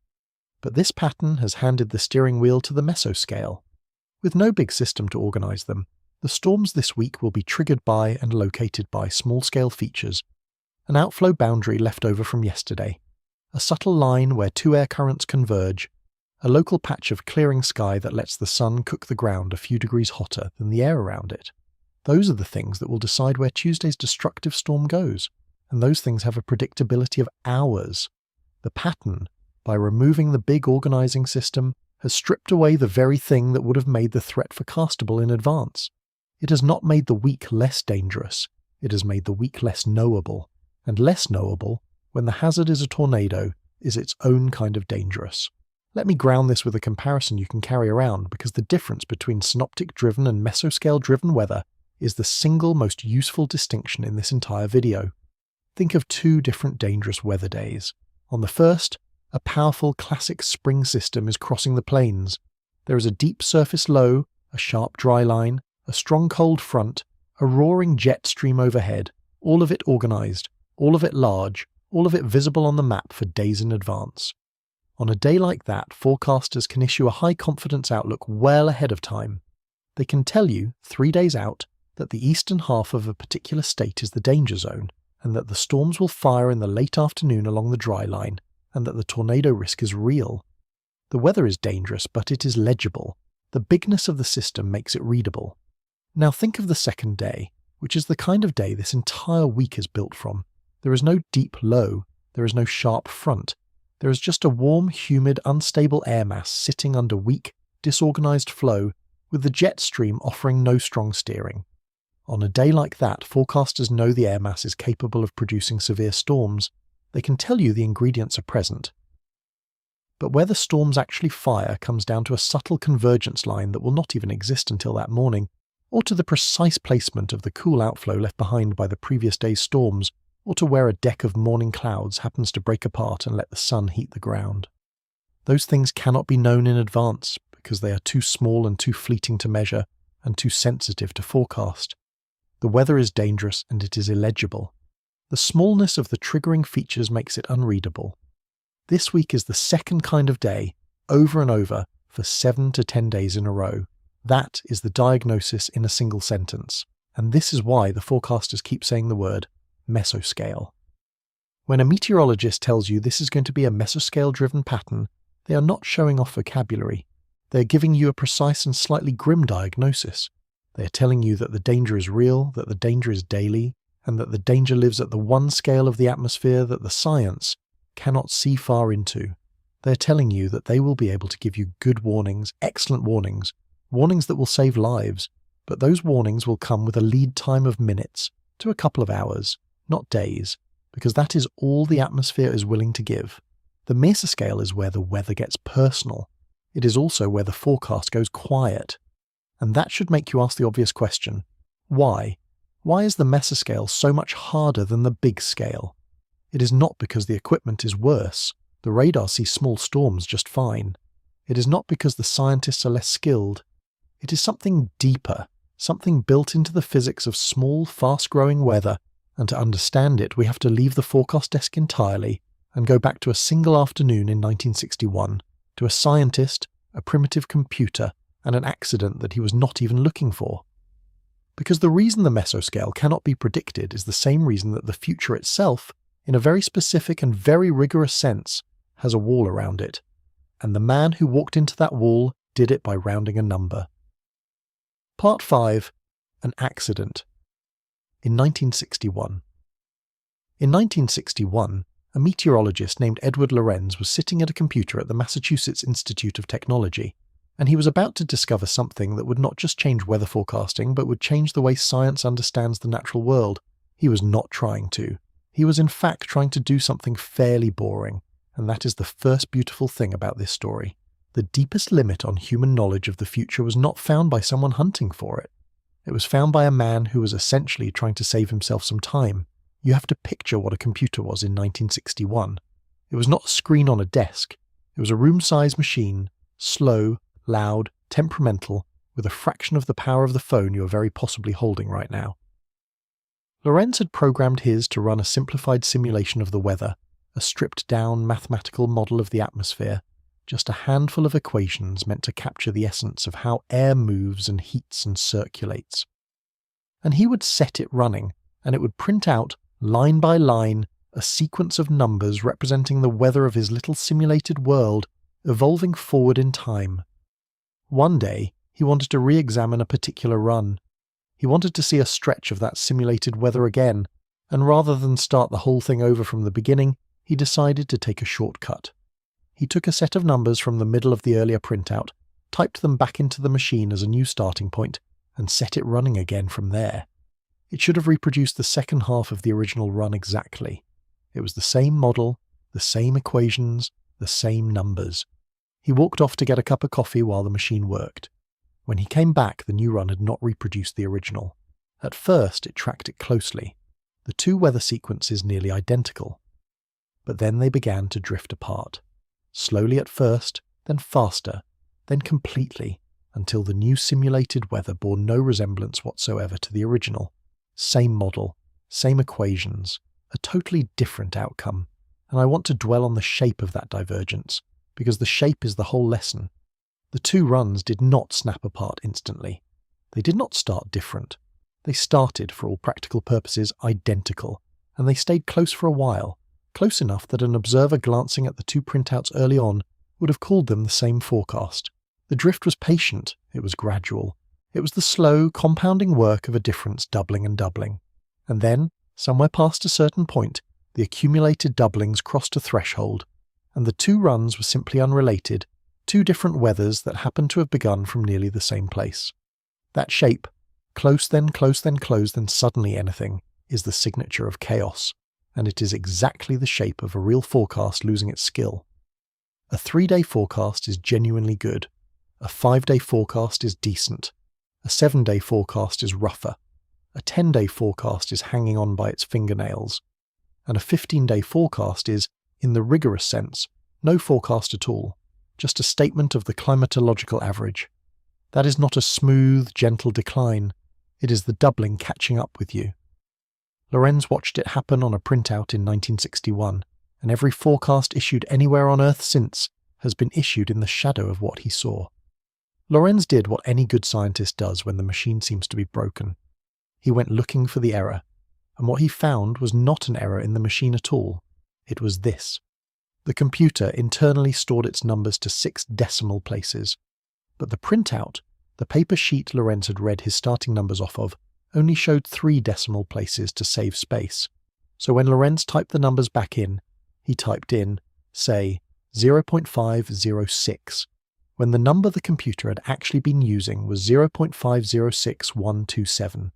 Speaker 1: But this pattern has handed the steering wheel to the mesoscale. With no big system to organise them, the storms this week will be triggered by and located by small-scale features, an outflow boundary left over from yesterday, a subtle line where 2 air currents converge, a local patch of clearing sky that lets the sun cook the ground a few degrees hotter than the air around it. Those are the things that will decide where Tuesday's destructive storm goes, and those things have a predictability of hours. The pattern, by removing the big organising system, has stripped away the very thing that would have made the threat forecastable in advance. It has not made the week less dangerous, it has made the week less knowable, and less knowable, when the hazard is a tornado, is its own kind of dangerous. Let me ground this with a comparison you can carry around, because the difference between synoptic-driven and mesoscale-driven weather is the single most useful distinction in this entire video. Think of 2 different dangerous weather days. On the first, a powerful classic spring system is crossing the plains, There is a deep surface low, a sharp dry line, a strong cold front, a roaring jet stream overhead, all of it organised, all of it large, all of it visible on the map for days in advance. On a day like that, forecasters can issue a high-confidence outlook well ahead of time. They can tell you, 3 days out, that the eastern half of a particular state is the danger zone, and that the storms will fire in the late afternoon along the dry line, and that the tornado risk is real. The weather is dangerous, but it is legible. The bigness of the system makes it readable. Now think of the second day, which is the kind of day this entire week is built from. There is no deep low, there is no sharp front. There is just a warm, humid, unstable air mass sitting under weak, disorganized flow, with the jet stream offering no strong steering. On a day like that, forecasters know the air mass is capable of producing severe storms. They can tell you the ingredients are present. But where the storms actually fire comes down to a subtle convergence line that will not even exist until that morning, or to the precise placement of the cool outflow left behind by the previous day's storms, or to where a deck of morning clouds happens to break apart and let the sun heat the ground. Those things cannot be known in advance because they are too small and too fleeting to measure and too sensitive to forecast. The weather is dangerous and it is illegible. The smallness of the triggering features makes it unreadable. This week is the second kind of day, over and over, for 7 to 10 days in a row. That is the diagnosis in a single sentence, and this is why the forecasters keep saying the word mesoscale. When a meteorologist tells you this is going to be a mesoscale-driven pattern, they are not showing off vocabulary. They are giving you a precise and slightly grim diagnosis. They are telling you that the danger is real, that the danger is daily, and that the danger lives at the one scale of the atmosphere that the science cannot see far into. They are telling you that they will be able to give you good warnings, excellent warnings, warnings that will save lives, but those warnings will come with a lead time of minutes to a couple of hours, not days, because that is all the atmosphere is willing to give. The mesoscale is where the weather gets personal. It is also where the forecast goes quiet. And that should make you ask the obvious question, why? Why is the mesoscale so much harder than the big scale? It is not because the equipment is worse. The radar sees small storms just fine. It is not because the scientists are less skilled. It is something deeper, something built into the physics of small, fast-growing weather, and to understand it we have to leave the forecast desk entirely and go back to a single afternoon in 1961, to a scientist, a primitive computer, and an accident that he was not even looking for. Because the reason the mesoscale cannot be predicted is the same reason that the future itself, in a very specific and very rigorous sense, has a wall around it. And the man who walked into that wall did it by rounding a number. Part 5. An Accident. In 1961. In 1961, a meteorologist named Edward Lorenz was sitting at a computer at the Massachusetts Institute of Technology, and he was about to discover something that would not just change weather forecasting, but would change the way science understands the natural world. He was not trying to. He was in fact trying to do something fairly boring, and that is the first beautiful thing about this story. The deepest limit on human knowledge of the future was not found by someone hunting for it. It was found by a man who was essentially trying to save himself some time. You have to picture what a computer was in 1961. It was not a screen on a desk. It was a room-sized machine, slow, loud, temperamental, with a fraction of the power of the phone you are very possibly holding right now. Lorenz had programmed his to run a simplified simulation of the weather, a stripped-down mathematical model of the atmosphere, just a handful of equations meant to capture the essence of how air moves and heats and circulates. And he would set it running, and it would print out, line by line, a sequence of numbers representing the weather of his little simulated world, evolving forward in time. One day, he wanted to re-examine a particular run. He wanted to see a stretch of that simulated weather again, and rather than start the whole thing over from the beginning, he decided to take a shortcut. He took a set of numbers from the middle of the earlier printout, typed them back into the machine as a new starting point, and set it running again from there. It should have reproduced the second half of the original run exactly. It was the same model, the same equations, the same numbers. He walked off to get a cup of coffee while the machine worked. When he came back, the new run had not reproduced the original. At first, it tracked it closely. The two weather sequences nearly identical. But then they began to drift apart. Slowly at first, then faster, then completely, until the new simulated weather bore no resemblance whatsoever to the original. Same model, same equations, a totally different outcome. And I want to dwell on the shape of that divergence, because the shape is the whole lesson. The two runs did not snap apart instantly. They did not start different. They started, for all practical purposes, identical, and they stayed close for a while, close enough that an observer glancing at the two printouts early on would have called them the same forecast. The drift was patient, it was gradual. It was the slow, compounding work of a difference doubling and doubling. And then, somewhere past a certain point, the accumulated doublings crossed a threshold, and the two runs were simply unrelated, two different weathers that happened to have begun from nearly the same place. That shape, close then close then close then suddenly anything, is the signature of chaos, and it is exactly the shape of a real forecast losing its skill. A 3-day forecast is genuinely good. A 5-day forecast is decent. A 7-day forecast is rougher. A 10-day forecast is hanging on by its fingernails. And a 15-day forecast is, in the rigorous sense, no forecast at all, just a statement of the climatological average. That is not a smooth, gentle decline. It is the doubling catching up with you. Lorenz watched it happen on a printout in 1961, and every forecast issued anywhere on Earth since has been issued in the shadow of what he saw. Lorenz did what any good scientist does when the machine seems to be broken. He went looking for the error, and what he found was not an error in the machine at all. It was this. The computer internally stored its numbers to 6 decimal places, but the printout, the paper sheet Lorenz had read his starting numbers off of, only showed 3 decimal places to save space. So when Lorenz typed the numbers back in, he typed in, say, 0.506, when the number the computer had actually been using was 0.506127.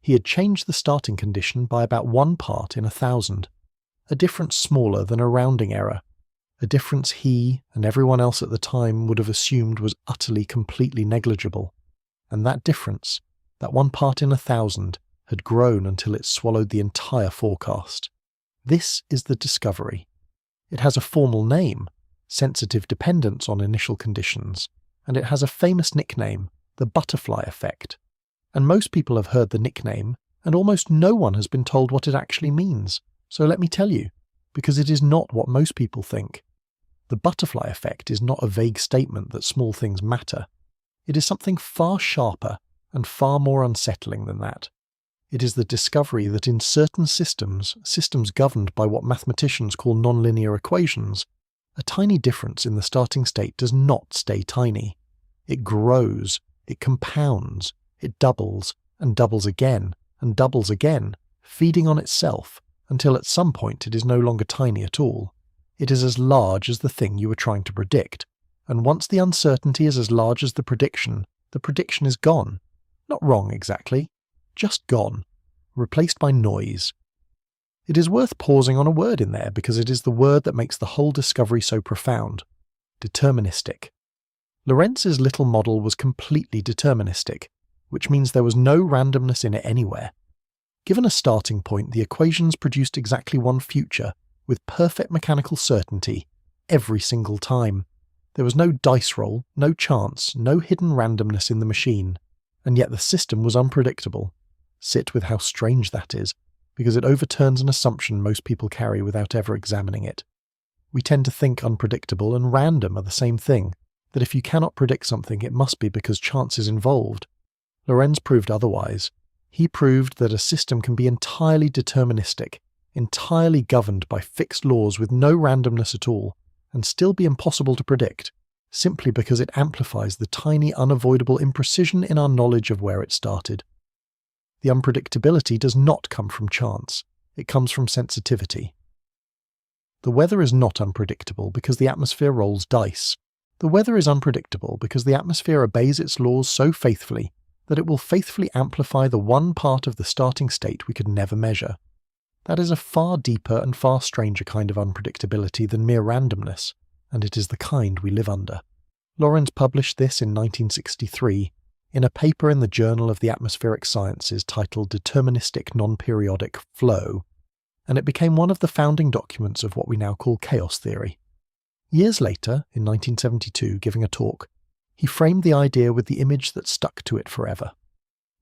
Speaker 1: He had changed the starting condition by about 1 part in 1,000, a difference smaller than a rounding error, a difference he and everyone else at the time would have assumed was utterly, completely negligible. And that difference, that 1 part in 1,000, had grown until it swallowed the entire forecast. This is the discovery. It has a formal name, sensitive dependence on initial conditions, and it has a famous nickname, the butterfly effect. And most people have heard the nickname, and almost no one has been told what it actually means. So let me tell you, because it is not what most people think. The butterfly effect is not a vague statement that small things matter. It is something far sharper and far more unsettling than that. It is the discovery that in certain systems governed by what mathematicians call nonlinear equations, a tiny difference in the starting state does not stay tiny. It grows, it compounds, it doubles, and doubles again, feeding on itself, until at some point it is no longer tiny at all. It is as large as the thing you were trying to predict, and once the uncertainty is as large as the prediction is gone. Not wrong exactly, just gone, replaced by noise. It is worth pausing on a word in there because it is the word that makes the whole discovery so profound. Deterministic. Lorenz's little model was completely deterministic, which means there was no randomness in it anywhere. Given a starting point, the equations produced exactly one future, with perfect mechanical certainty, every single time. There was no dice roll, no chance, no hidden randomness in the machine, and yet the system was unpredictable. Sit with how strange that is, because it overturns an assumption most people carry without ever examining it. We tend to think unpredictable and random are the same thing, that if you cannot predict something it must be because chance is involved. Lorenz proved otherwise. He proved that a system can be entirely deterministic, entirely governed by fixed laws with no randomness at all, and still be impossible to predict, simply because it amplifies the tiny unavoidable imprecision in our knowledge of where it started. The unpredictability does not come from chance, it comes from sensitivity. The weather is not unpredictable because the atmosphere rolls dice. The weather is unpredictable because the atmosphere obeys its laws so faithfully that it will faithfully amplify the one part of the starting state we could never measure. That is a far deeper and far stranger kind of unpredictability than mere randomness, and it is the kind we live under. Lorenz published this in 1963 in a paper in the Journal of the Atmospheric Sciences titled Deterministic Non-Periodic Flow, and it became one of the founding documents of what we now call chaos theory. Years later, in 1972, giving a talk, He framed the idea with the image that stuck to it forever.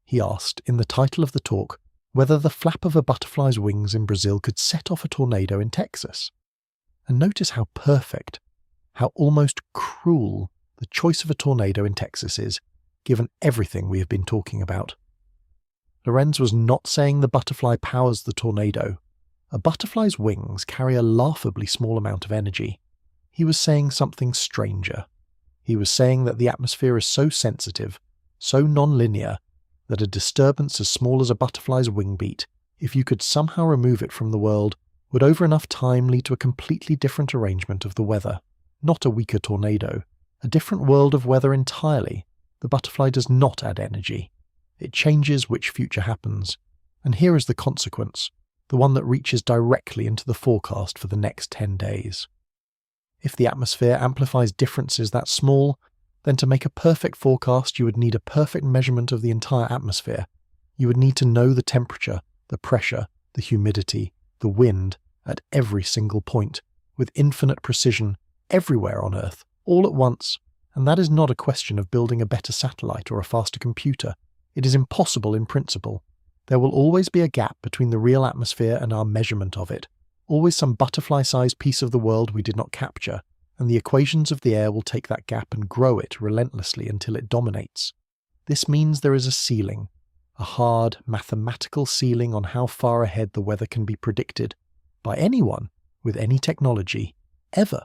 Speaker 1: He asked, in the title of the talk, whether the flap of a butterfly's wings in Brazil could set off a tornado in Texas. And notice how perfect, how almost cruel the choice of a tornado in Texas is, given everything we have been talking about. Lorenz was not saying the butterfly powers the tornado. A butterfly's wings carry a laughably small amount of energy. He was saying something stranger. He was saying that the atmosphere is so sensitive, so non-linear, that a disturbance as small as a butterfly's wing beat, if you could somehow remove it from the world, would over enough time lead to a completely different arrangement of the weather. Not a weaker tornado. A different world of weather entirely. The butterfly does not add energy. It changes which future happens. And here is the consequence, the one that reaches directly into the forecast for the next 10 days. If the atmosphere amplifies differences that small, then to make a perfect forecast you would need a perfect measurement of the entire atmosphere. You would need to know the temperature, the pressure, the humidity, the wind, at every single point, with infinite precision, everywhere on Earth, all at once. And that is not a question of building a better satellite or a faster computer. It is impossible in principle. There will always be a gap between the real atmosphere and our measurement of it, always some butterfly-sized piece of the world we did not capture, and the equations of the air will take that gap and grow it relentlessly until it dominates. This means there is a ceiling, a hard, mathematical ceiling on how far ahead the weather can be predicted, by anyone, with any technology, ever.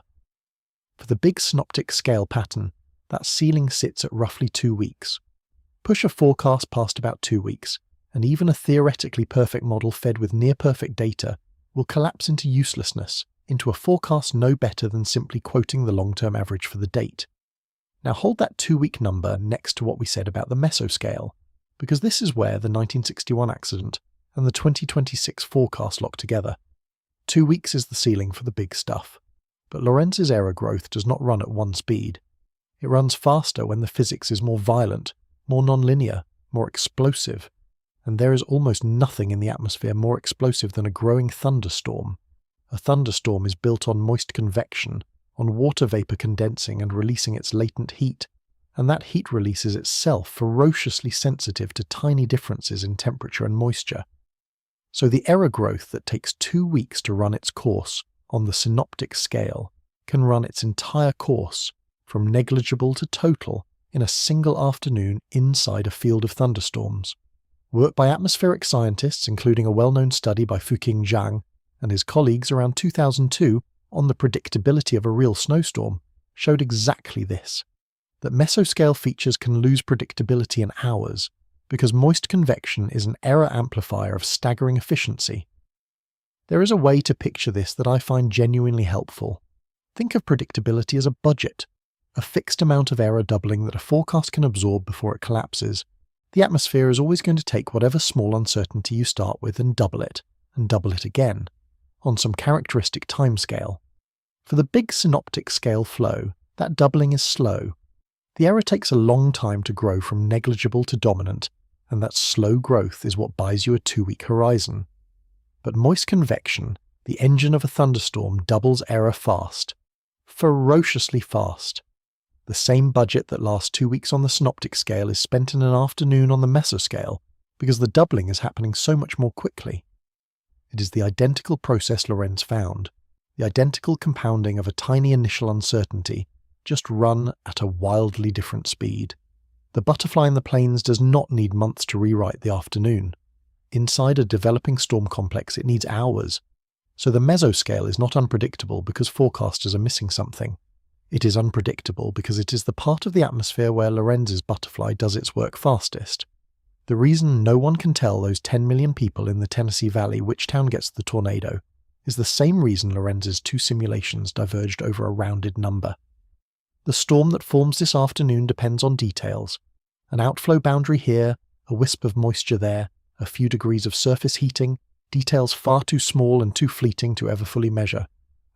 Speaker 1: For the big synoptic scale pattern, that ceiling sits at roughly 2 weeks. Push a forecast past about 2 weeks, and even a theoretically perfect model fed with near-perfect data will collapse into uselessness, into a forecast no better than simply quoting the long-term average for the date. Now hold that 2-week number next to what we said about the Mesoscale, because this is where the 1961 accident and the 2026 forecast lock together. 2 weeks is the ceiling for the big stuff. But Lorenz's error growth does not run at one speed. It runs faster when the physics is more violent, more nonlinear, more explosive. And there is almost nothing in the atmosphere more explosive than a growing thunderstorm. A thunderstorm is built on moist convection, on water vapor condensing and releasing its latent heat, and that heat release is itself ferociously sensitive to tiny differences in temperature and moisture. So the error growth that takes 2 weeks to run its course on the synoptic scale can run its entire course, from negligible to total, in a single afternoon inside a field of thunderstorms. Work by atmospheric scientists, including a well-known study by Fuqing Zhang and his colleagues around 2002 on the predictability of a real snowstorm, showed exactly this, that mesoscale features can lose predictability in hours, because moist convection is an error amplifier of staggering efficiency. There is a way to picture this that I find genuinely helpful. Think of predictability as a budget, a fixed amount of error doubling that a forecast can absorb before it collapses. The atmosphere is always going to take whatever small uncertainty you start with and double it again, on some characteristic timescale. For the big synoptic scale flow, that doubling is slow. The error takes a long time to grow from negligible to dominant, and that slow growth is what buys you a 2-week horizon. But moist convection, the engine of a thunderstorm, doubles error fast. Ferociously fast. The same budget that lasts 2 weeks on the synoptic scale is spent in an afternoon on the mesoscale, because the doubling is happening so much more quickly. It is the identical process Lorenz found, the identical compounding of a tiny initial uncertainty, just run at a wildly different speed. The butterfly in the plains does not need months to rewrite the afternoon. Inside a developing storm complex it needs hours. So the mesoscale is not unpredictable because forecasters are missing something. It is unpredictable because it is the part of the atmosphere where Lorenz's butterfly does its work fastest. The reason no one can tell those 10 million people in the Tennessee Valley which town gets the tornado is the same reason Lorenz's 2 simulations diverged over a rounded number. The storm that forms this afternoon depends on details. An outflow boundary here, a wisp of moisture there, a few degrees of surface heating, details far too small and too fleeting to ever fully measure,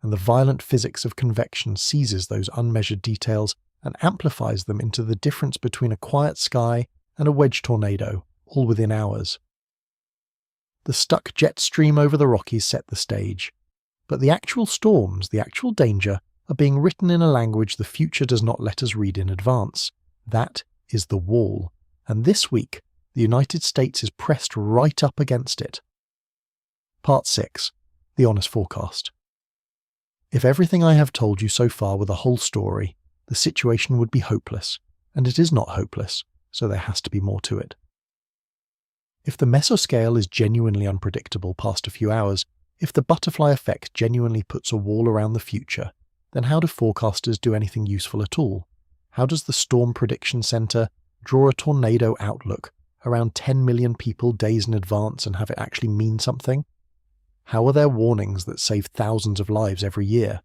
Speaker 1: and the violent physics of convection seizes those unmeasured details and amplifies them into the difference between a quiet sky and a wedge tornado, all within hours. The stuck jet stream over the Rockies set the stage, but the actual storms, the actual danger, are being written in a language the future does not let us read in advance, That is the wall, and this week, the United States is pressed right up against it. Part 6. The Honest Forecast. If everything I have told you so far were the whole story, the situation would be hopeless, and it is not hopeless, so there has to be more to it. If the mesoscale is genuinely unpredictable past a few hours, if the butterfly effect genuinely puts a wall around the future, then how do forecasters do anything useful at all? How does the Storm Prediction Center draw a tornado outlook around 10 million people days in advance and have it actually mean something? How are there warnings that save thousands of lives every year?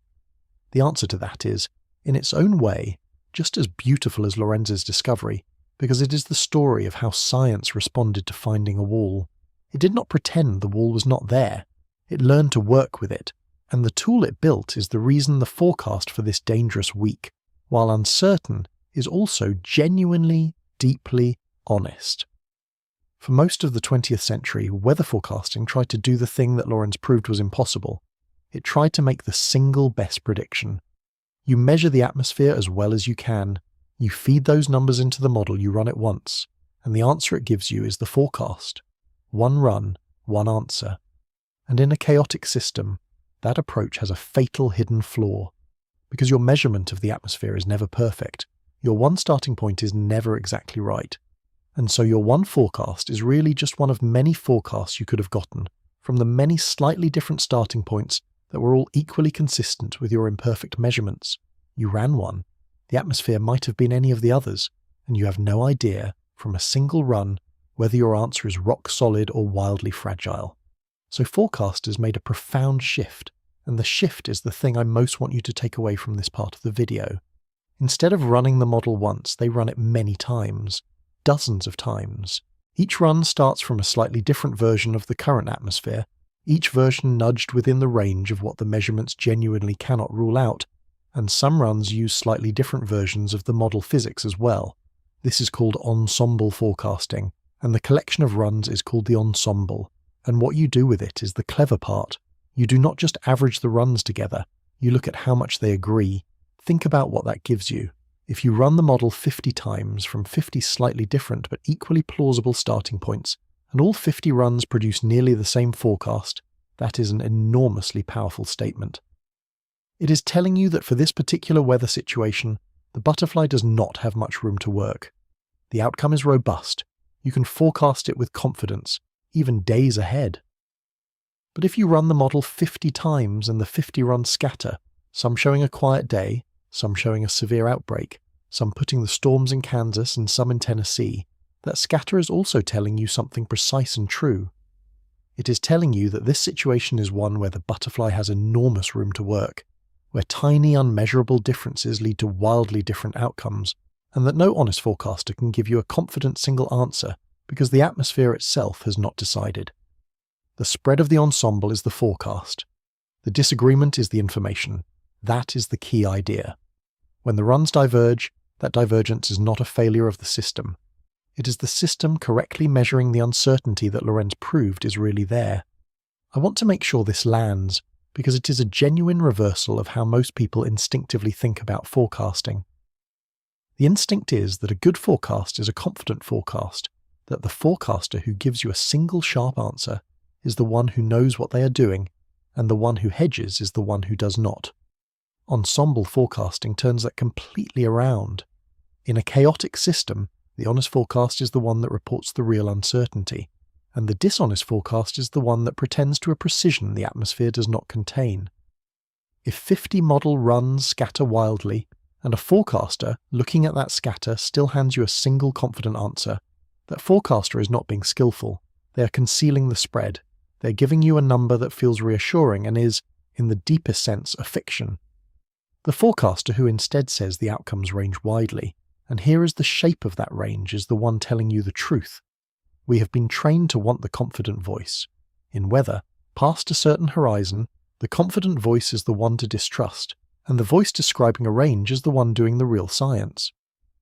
Speaker 1: The answer to that is, in its own way, just as beautiful as Lorenz's discovery, because it is the story of how science responded to finding a wall. It did not pretend the wall was not there. It learned to work with it, and the tool it built is the reason the forecast for this dangerous week, while uncertain, is also genuinely, deeply honest. For most of the 20th century, weather forecasting tried to do the thing that Lorenz proved was impossible. It tried to make the single best prediction. You measure the atmosphere as well as you can. You feed those numbers into the model, you run it once, and the answer it gives you is the forecast. One run, one answer. And in a chaotic system, that approach has a fatal hidden flaw. Because your measurement of the atmosphere is never perfect, your one starting point is never exactly right. And so your one forecast is really just one of many forecasts you could have gotten from the many slightly different starting points that were all equally consistent with your imperfect measurements. You ran one. The atmosphere might have been any of the others, and you have no idea, from a single run, whether your answer is rock solid or wildly fragile. So forecasters made a profound shift, and the shift is the thing I most want you to take away from this part of the video. Instead of running the model once, they run it many times. Dozens of times. Each run starts from a slightly different version of the current atmosphere, each version nudged within the range of what the measurements genuinely cannot rule out, and some runs use slightly different versions of the model physics as well. This is called ensemble forecasting, and the collection of runs is called the ensemble, and what you do with it is the clever part. You do not just average the runs together, you look at how much they agree. Think about what that gives you. If you run the model 50 times from 50 slightly different but equally plausible starting points, and all 50 runs produce nearly the same forecast, that is an enormously powerful statement. It is telling you that for this particular weather situation, the butterfly does not have much room to work. The outcome is robust. You can forecast it with confidence, even days ahead. But if you run the model 50 times and the 50 runs scatter, some showing a quiet day, some showing a severe outbreak, some putting the storms in Kansas and some in Tennessee, that scatter is also telling you something precise and true. It is telling you that this situation is one where the butterfly has enormous room to work, where tiny unmeasurable differences lead to wildly different outcomes, and that no honest forecaster can give you a confident single answer because the atmosphere itself has not decided. The spread of the ensemble is the forecast. The disagreement is the information. That is the key idea. When the runs diverge, that divergence is not a failure of the system. It is the system correctly measuring the uncertainty that Lorenz proved is really there. I want to make sure this lands, because it is a genuine reversal of how most people instinctively think about forecasting. The instinct is that a good forecast is a confident forecast, that the forecaster who gives you a single sharp answer is the one who knows what they are doing, and the one who hedges is the one who does not. Ensemble forecasting turns that completely around. In a chaotic system, the honest forecast is the one that reports the real uncertainty, and the dishonest forecast is the one that pretends to a precision the atmosphere does not contain. If 50 model runs scatter wildly, and a forecaster, looking at that scatter, still hands you a single confident answer, that forecaster is not being skillful. They are concealing the spread. They are giving you a number that feels reassuring and is, in the deepest sense, a fiction. The forecaster who instead says the outcomes range widely, and here is the shape of that range, is the one telling you the truth. We have been trained to want the confident voice. In weather, past a certain horizon, the confident voice is the one to distrust, and the voice describing a range is the one doing the real science.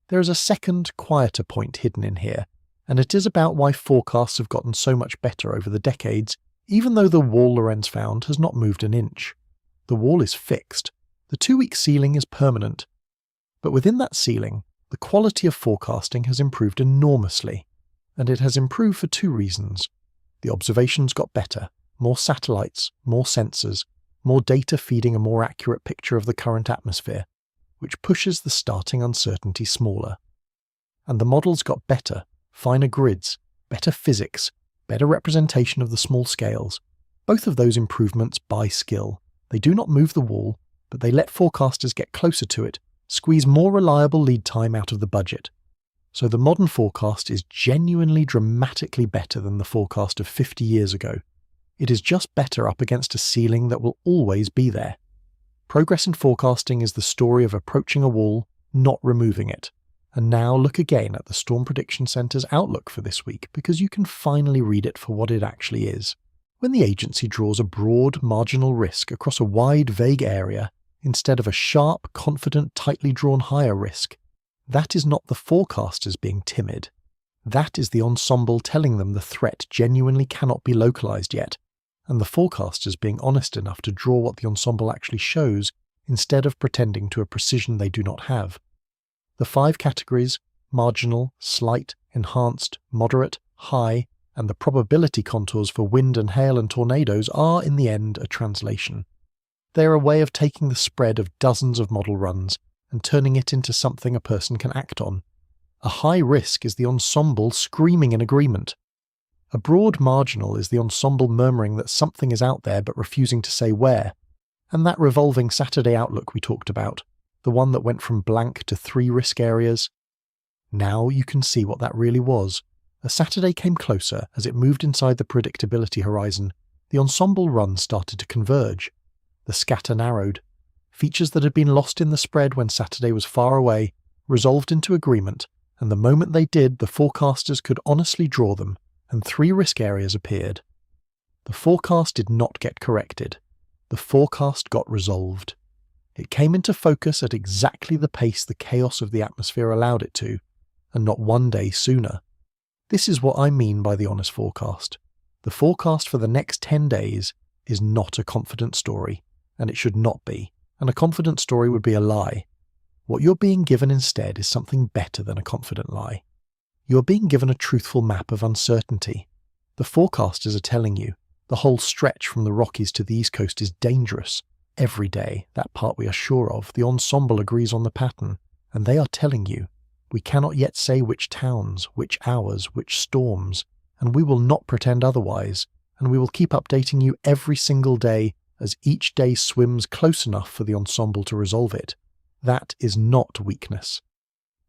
Speaker 1: There is a second, quieter point hidden in here, and it is about why forecasts have gotten so much better over the decades, even though the wall Lorenz found has not moved an inch. The wall is fixed. The 2-week ceiling is permanent. But within that ceiling, The quality of forecasting has improved enormously, and it has improved for two reasons. The observations got better, more satellites, more sensors, more data feeding a more accurate picture of the current atmosphere, which pushes the starting uncertainty smaller. And the models got better, finer grids, better physics, better representation of the small scales. Both of those improvements buy skill. They do not move the wall, but they let forecasters get closer to it, squeeze more reliable lead time out of the budget. So the modern forecast is genuinely dramatically better than the forecast of 50 years ago. It is just better up against a ceiling that will always be there. Progress in forecasting is the story of approaching a wall, not removing it. And now look again at the Storm Prediction Center's outlook for this week, because you can finally read it for what it actually is. When the agency draws a broad, marginal risk across a wide, vague area, instead of a sharp, confident, tightly drawn higher risk, that is not the forecasters being timid. That is the ensemble telling them the threat genuinely cannot be localized yet, and the forecasters being honest enough to draw what the ensemble actually shows instead of pretending to a precision they do not have. The 5 categories, marginal, slight, enhanced, moderate, high, and the probability contours for wind and hail and tornadoes are, in the end, a translation. They are a way of taking the spread of dozens of model runs and turning it into something a person can act on. A high risk is the ensemble screaming in agreement. A broad marginal is the ensemble murmuring that something is out there but refusing to say where. And that revolving Saturday outlook we talked about, the one that went from blank to 3 risk areas. Now you can see what that really was. As Saturday came closer, as it moved inside the predictability horizon, the ensemble run started to converge. The scatter narrowed. Features that had been lost in the spread when Saturday was far away resolved into agreement, and the moment they did, the forecasters could honestly draw them, and 3 risk areas appeared. The forecast did not get corrected. The forecast got resolved. It came into focus at exactly the pace the chaos of the atmosphere allowed it to, and not one day sooner. This is what I mean by the honest forecast. The forecast for the next 10 days is not a confident story, and it should not be, and a confident story would be a lie. What you're being given instead is something better than a confident lie. You're being given a truthful map of uncertainty. The forecasters are telling you, the whole stretch from the Rockies to the East Coast is dangerous. Every day, that part we are sure of, the ensemble agrees on the pattern, and they are telling you, we cannot yet say which towns, which hours, which storms, and we will not pretend otherwise, and we will keep updating you every single day as each day swims close enough for the ensemble to resolve it. That is not weakness.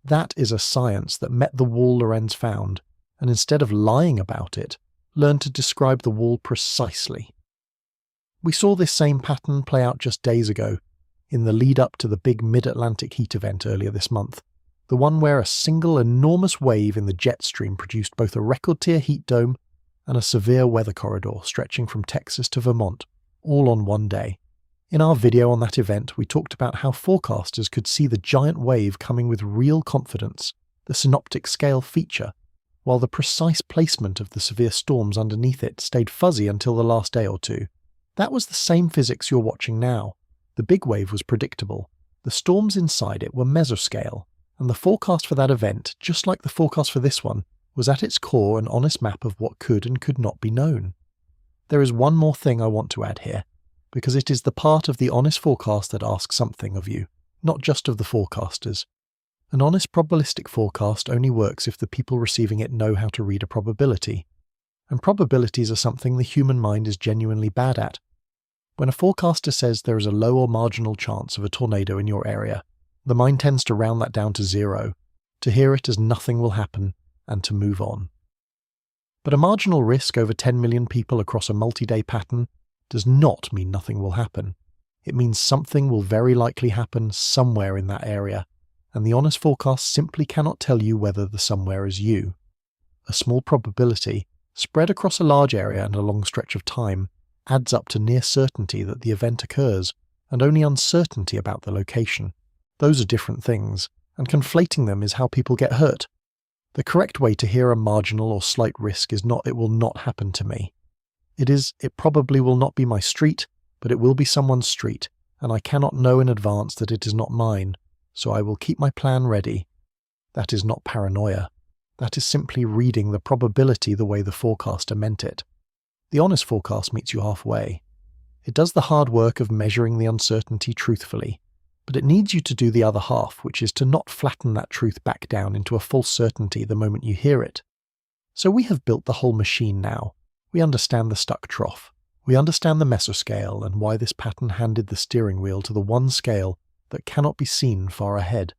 Speaker 1: That is a science that met the wall Lorenz found, and instead of lying about it, learned to describe the wall precisely. We saw this same pattern play out just days ago, in the lead-up to the big mid-Atlantic heat event earlier this month, the one where a single enormous wave in the jet stream produced both a record-tier heat dome and a severe weather corridor stretching from Texas to Vermont, all on one day. In our video on that event, we talked about how forecasters could see the giant wave coming with real confidence, the synoptic scale feature, while the precise placement of the severe storms underneath it stayed fuzzy until the last day or two. That was the same physics you're watching now. The big wave was predictable. The storms inside it were mesoscale, and the forecast for that event, just like the forecast for this one, was at its core an honest map of what could and could not be known. There is one more thing I want to add here, because it is the part of the honest forecast that asks something of you, not just of the forecasters. An honest probabilistic forecast only works if the people receiving it know how to read a probability. And probabilities are something the human mind is genuinely bad at. When a forecaster says there is a low or marginal chance of a tornado in your area, the mind tends to round that down to 0, to hear it as nothing will happen, and to move on. But a marginal risk over 10 million people across a multi-day pattern does not mean nothing will happen. It means something will very likely happen somewhere in that area, and the honest forecast simply cannot tell you whether the somewhere is you. A small probability, spread across a large area and a long stretch of time, adds up to near certainty that the event occurs, and only uncertainty about the location. Those are different things, and conflating them is how people get hurt. The correct way to hear a marginal or slight risk is not "it will not happen to me." It is "it probably will not be my street, but it will be someone's street, and I cannot know in advance that it is not mine, so I will keep my plan ready." That is not paranoia. That is simply reading the probability the way the forecaster meant it. The honest forecast meets you halfway. It does the hard work of measuring the uncertainty truthfully, but it needs you to do the other half, which is to not flatten that truth back down into a false certainty the moment you hear it. So we have built the whole machine now. We understand the stuck trough. We understand the mesoscale and why this pattern handed the steering wheel to the one scale that cannot be seen far ahead.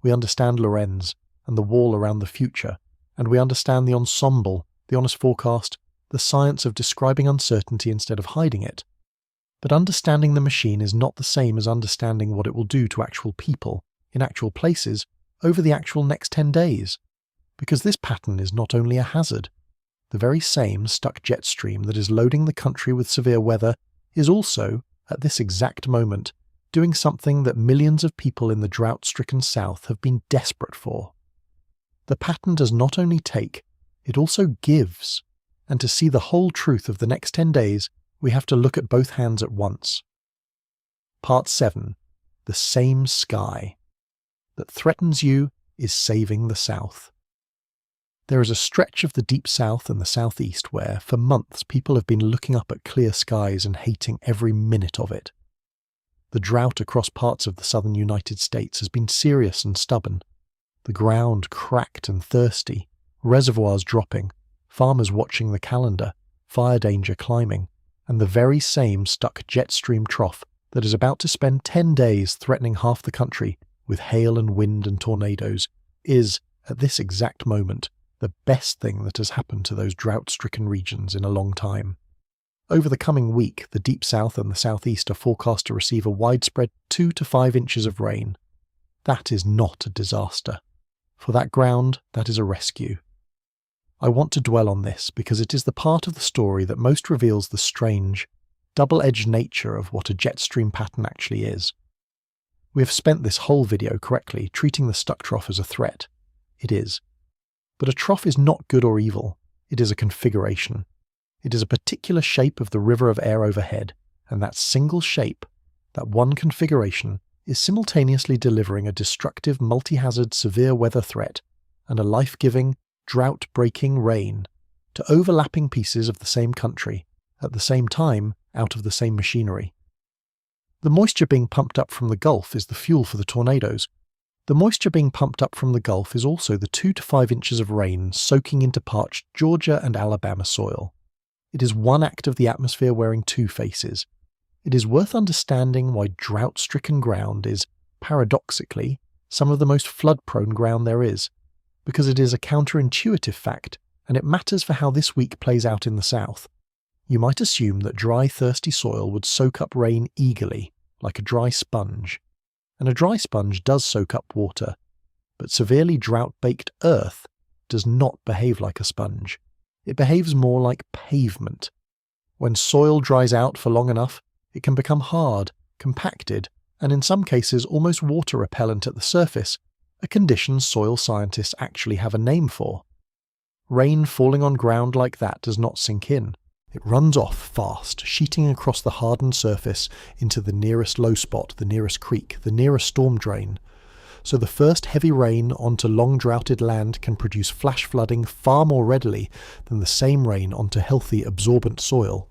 Speaker 1: We understand Lorenz and the wall around the future, and we understand the ensemble, the honest forecast, the science of describing uncertainty instead of hiding it. But understanding the machine is not the same as understanding what it will do to actual people, in actual places, over the actual next 10 days. Because this pattern is not only a hazard. The very same stuck jet stream that is loading the country with severe weather is also, at this exact moment, doing something that millions of people in the drought-stricken South have been desperate for. The pattern does not only take, it also gives. And to see the whole truth of the next 10 days, we have to look at both hands at once. Part 7. The same sky that threatens you is saving the South. There is a stretch of the deep south and the southeast where, for months, people have been looking up at clear skies and hating every minute of it. The drought across parts of the southern United States has been serious and stubborn. The ground cracked and thirsty, reservoirs dropping, farmers watching the calendar, fire danger climbing, and the very same stuck jet stream trough that is about to spend 10 days threatening half the country with hail and wind and tornadoes is, at this exact moment, the best thing that has happened to those drought-stricken regions in a long time. Over the coming week, the Deep South and the Southeast are forecast to receive a widespread 2 to 5 inches of rain. That is not a disaster. For that ground, that is a rescue. I want to dwell on this because it is the part of the story that most reveals the strange, double-edged nature of what a jet stream pattern actually is. We have spent this whole video correctly treating the stuck trough as a threat. It is. But a trough is not good or evil. It is a configuration. It is a particular shape of the river of air overhead, and that single shape, that one configuration, is simultaneously delivering a destructive multi-hazard severe weather threat and a life-giving, drought-breaking rain to overlapping pieces of the same country, at the same time out of the same machinery. The moisture being pumped up from the Gulf is the fuel for the tornadoes. The moisture being pumped up from the Gulf is also the 2 to 5 inches of rain soaking into parched Georgia and Alabama soil. It is one act of the atmosphere wearing two faces. It is worth understanding why drought-stricken ground is, paradoxically, some of the most flood-prone ground there is, because it is a counterintuitive fact, and it matters for how this week plays out in the South. You might assume that dry, thirsty soil would soak up rain eagerly, like a dry sponge. And a dry sponge does soak up water, but severely drought-baked earth does not behave like a sponge. It behaves more like pavement. When soil dries out for long enough, it can become hard, compacted, and in some cases almost water-repellent at the surface, a condition soil scientists actually have a name for. Rain falling on ground like that does not sink in. It runs off fast, sheeting across the hardened surface into the nearest low spot, the nearest creek, the nearest storm drain. So the first heavy rain onto long-droughted land can produce flash flooding far more readily than the same rain onto healthy, absorbent soil.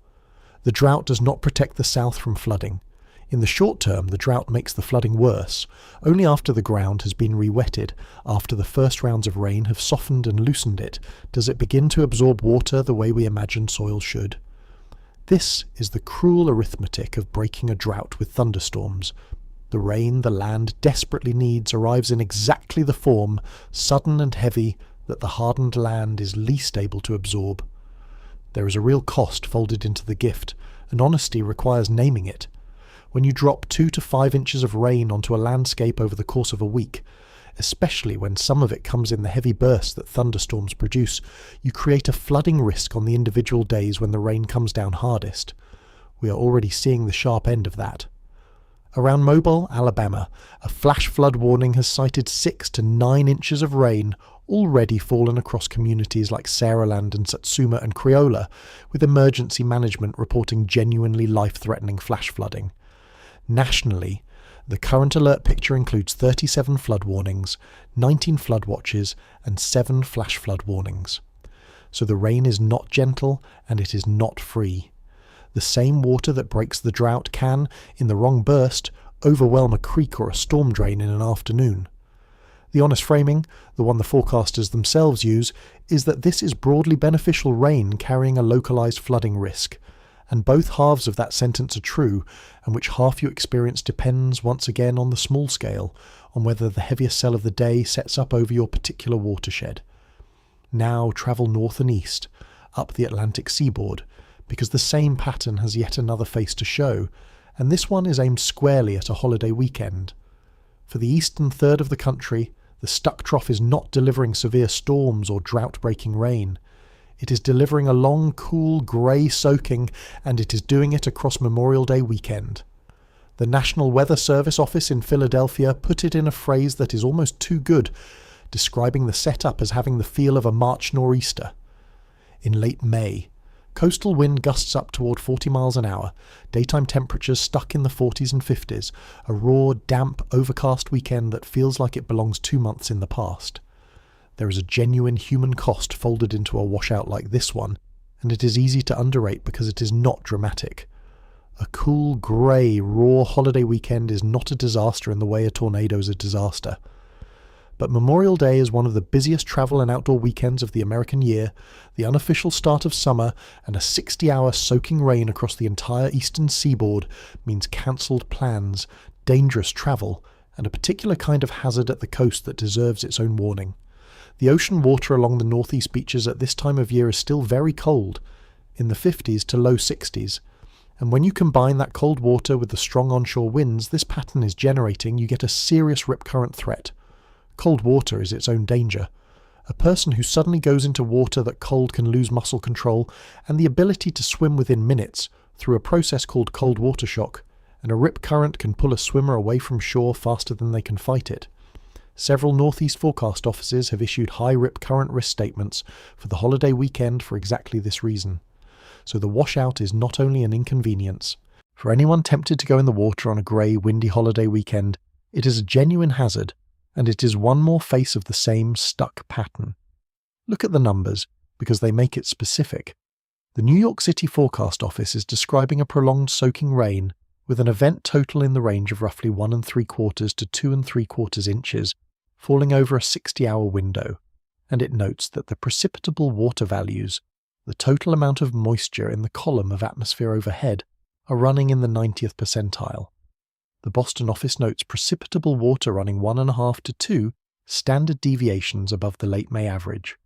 Speaker 1: The drought does not protect the South from flooding. In the short term, the drought makes the flooding worse. Only after the ground has been re-wetted, after the first rounds of rain have softened and loosened it, does it begin to absorb water the way we imagine soil should. This is the cruel arithmetic of breaking a drought with thunderstorms. The rain the land desperately needs arrives in exactly the form, sudden and heavy, that the hardened land is least able to absorb. There is a real cost folded into the gift, and honesty requires naming it. When you drop 2 to 5 inches of rain onto a landscape over the course of a week, especially when some of it comes in the heavy bursts that thunderstorms produce, you create a flooding risk on the individual days when the rain comes down hardest. We are already seeing the sharp end of that. Around Mobile, Alabama, a flash flood warning has cited 6 to 9 inches of rain already fallen across communities like Saraland and Satsuma and Creola, with emergency management reporting genuinely life-threatening flash flooding. Nationally, The current alert picture includes 37 flood warnings, 19 flood watches, and 7 flash flood warnings. So the rain is not gentle and it is not free. The same water that breaks the drought can, in the wrong burst, overwhelm a creek or a storm drain in an afternoon. The honest framing, the one the forecasters themselves use, is that this is broadly beneficial rain carrying a localised flooding risk, and both halves of that sentence are true, and which half you experience depends once again on the small scale, on whether the heaviest cell of the day sets up over your particular watershed. Now travel north and east, up the Atlantic seaboard, because the same pattern has yet another face to show, and this one is aimed squarely at a holiday weekend. For the eastern third of the country, the stuck trough is not delivering severe storms or drought-breaking rain. It is delivering a long, cool, grey soaking, and it is doing it across Memorial Day weekend. The National Weather Service office in Philadelphia put it in a phrase that is almost too good, describing the setup as having the feel of a March nor'easter. In late May, coastal wind gusts up toward 40 miles an hour, daytime temperatures stuck in the 40s and 50s, a raw, damp, overcast weekend that feels like it belongs 2 months in the past. There is a genuine human cost folded into a washout like this one, and it is easy to underrate because it is not dramatic. A cool, grey, raw holiday weekend is not a disaster in the way a tornado is a disaster. But Memorial Day is one of the busiest travel and outdoor weekends of the American year, the unofficial start of summer, and a 60-hour soaking rain across the entire eastern seaboard means cancelled plans, dangerous travel, and a particular kind of hazard at the coast that deserves its own warning. The ocean water along the northeast beaches at this time of year is still very cold, in the 50s to low 60s, and when you combine that cold water with the strong onshore winds this pattern is generating, you get a serious rip current threat. Cold water is its own danger. A person who suddenly goes into water that cold can lose muscle control and the ability to swim within minutes through a process called cold water shock, and a rip current can pull a swimmer away from shore faster than they can fight it. Several northeast forecast offices have issued high rip current risk statements for the holiday weekend for exactly this reason. So the washout is not only an inconvenience. For anyone tempted to go in the water on a grey, windy holiday weekend, it is a genuine hazard, and it is one more face of the same stuck pattern. Look at the numbers, because they make it specific. The New York City Forecast Office is describing a prolonged soaking rain with an event total in the range of roughly 1 3/4 to 2 3/4 inches, falling over a 60-hour window, and it notes that the precipitable water values, the total amount of moisture in the column of atmosphere overhead, are running in the 90th percentile. The Boston office notes precipitable water running 1.5 to 2 standard deviations above the late May average.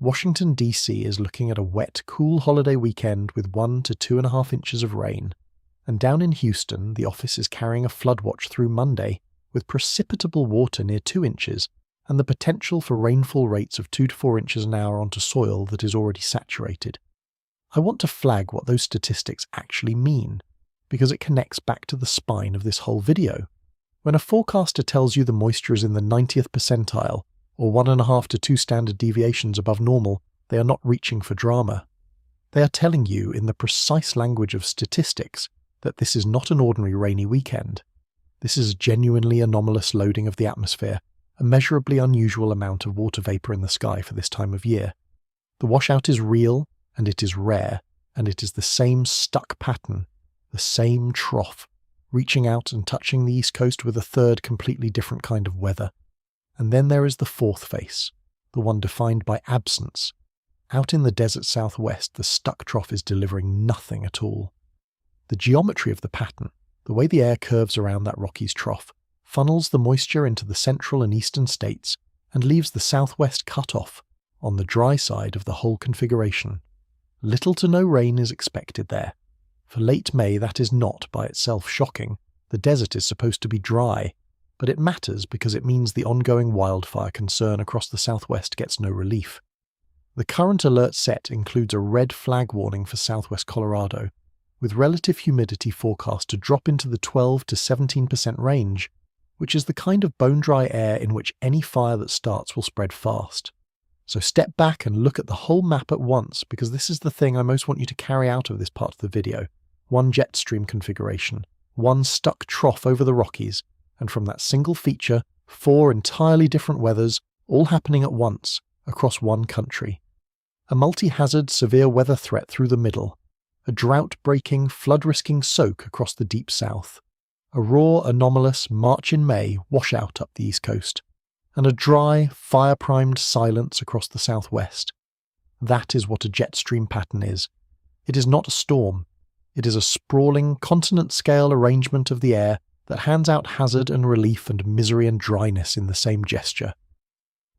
Speaker 1: Washington, D.C. is looking at a wet, cool holiday weekend with 1 to 2.5 inches of rain, and down in Houston, the office is carrying a flood watch through Monday with precipitable water near 2 inches and the potential for rainfall rates of 2 to 4 inches an hour onto soil that is already saturated. I want to flag what those statistics actually mean, because it connects back to the spine of this whole video. When a forecaster tells you the moisture is in the 90th percentile, or 1.5 to 2 standard deviations above normal, they are not reaching for drama. They are telling you in the precise language of statistics that this is not an ordinary rainy weekend. This is a genuinely anomalous loading of the atmosphere, a measurably unusual amount of water vapour in the sky for this time of year. The washout is real, and it is rare, and it is the same stuck pattern, the same trough, reaching out and touching the East Coast with a third completely different kind of weather. And then there is the fourth face, the one defined by absence. Out in the desert southwest, the stuck trough is delivering nothing at all. The geometry of the pattern, the way the air curves around that Rockies trough, funnels the moisture into the central and eastern states and leaves the southwest cut off, on the dry side of the whole configuration. Little to no rain is expected there. For late May, that is not by itself shocking. The desert is supposed to be dry, but it matters because it means the ongoing wildfire concern across the southwest gets no relief. The current alert set includes a red flag warning for southwest Colorado, with relative humidity forecast to drop into the 12 to 17% range, which is the kind of bone-dry air in which any fire that starts will spread fast. So step back and look at the whole map at once, because this is the thing I most want you to carry out of this part of the video. One jet stream configuration, one stuck trough over the Rockies, and from that single feature, 4 entirely different weathers, all happening at once, across one country. A multi-hazard severe weather threat through the middle, a drought-breaking, flood-risking soak across the deep south, a raw, anomalous March in May washout up the east coast, and a dry, fire-primed silence across the southwest. That is what a jet stream pattern is. It is not a storm. It is a sprawling, continent-scale arrangement of the air that hands out hazard and relief and misery and dryness in the same gesture.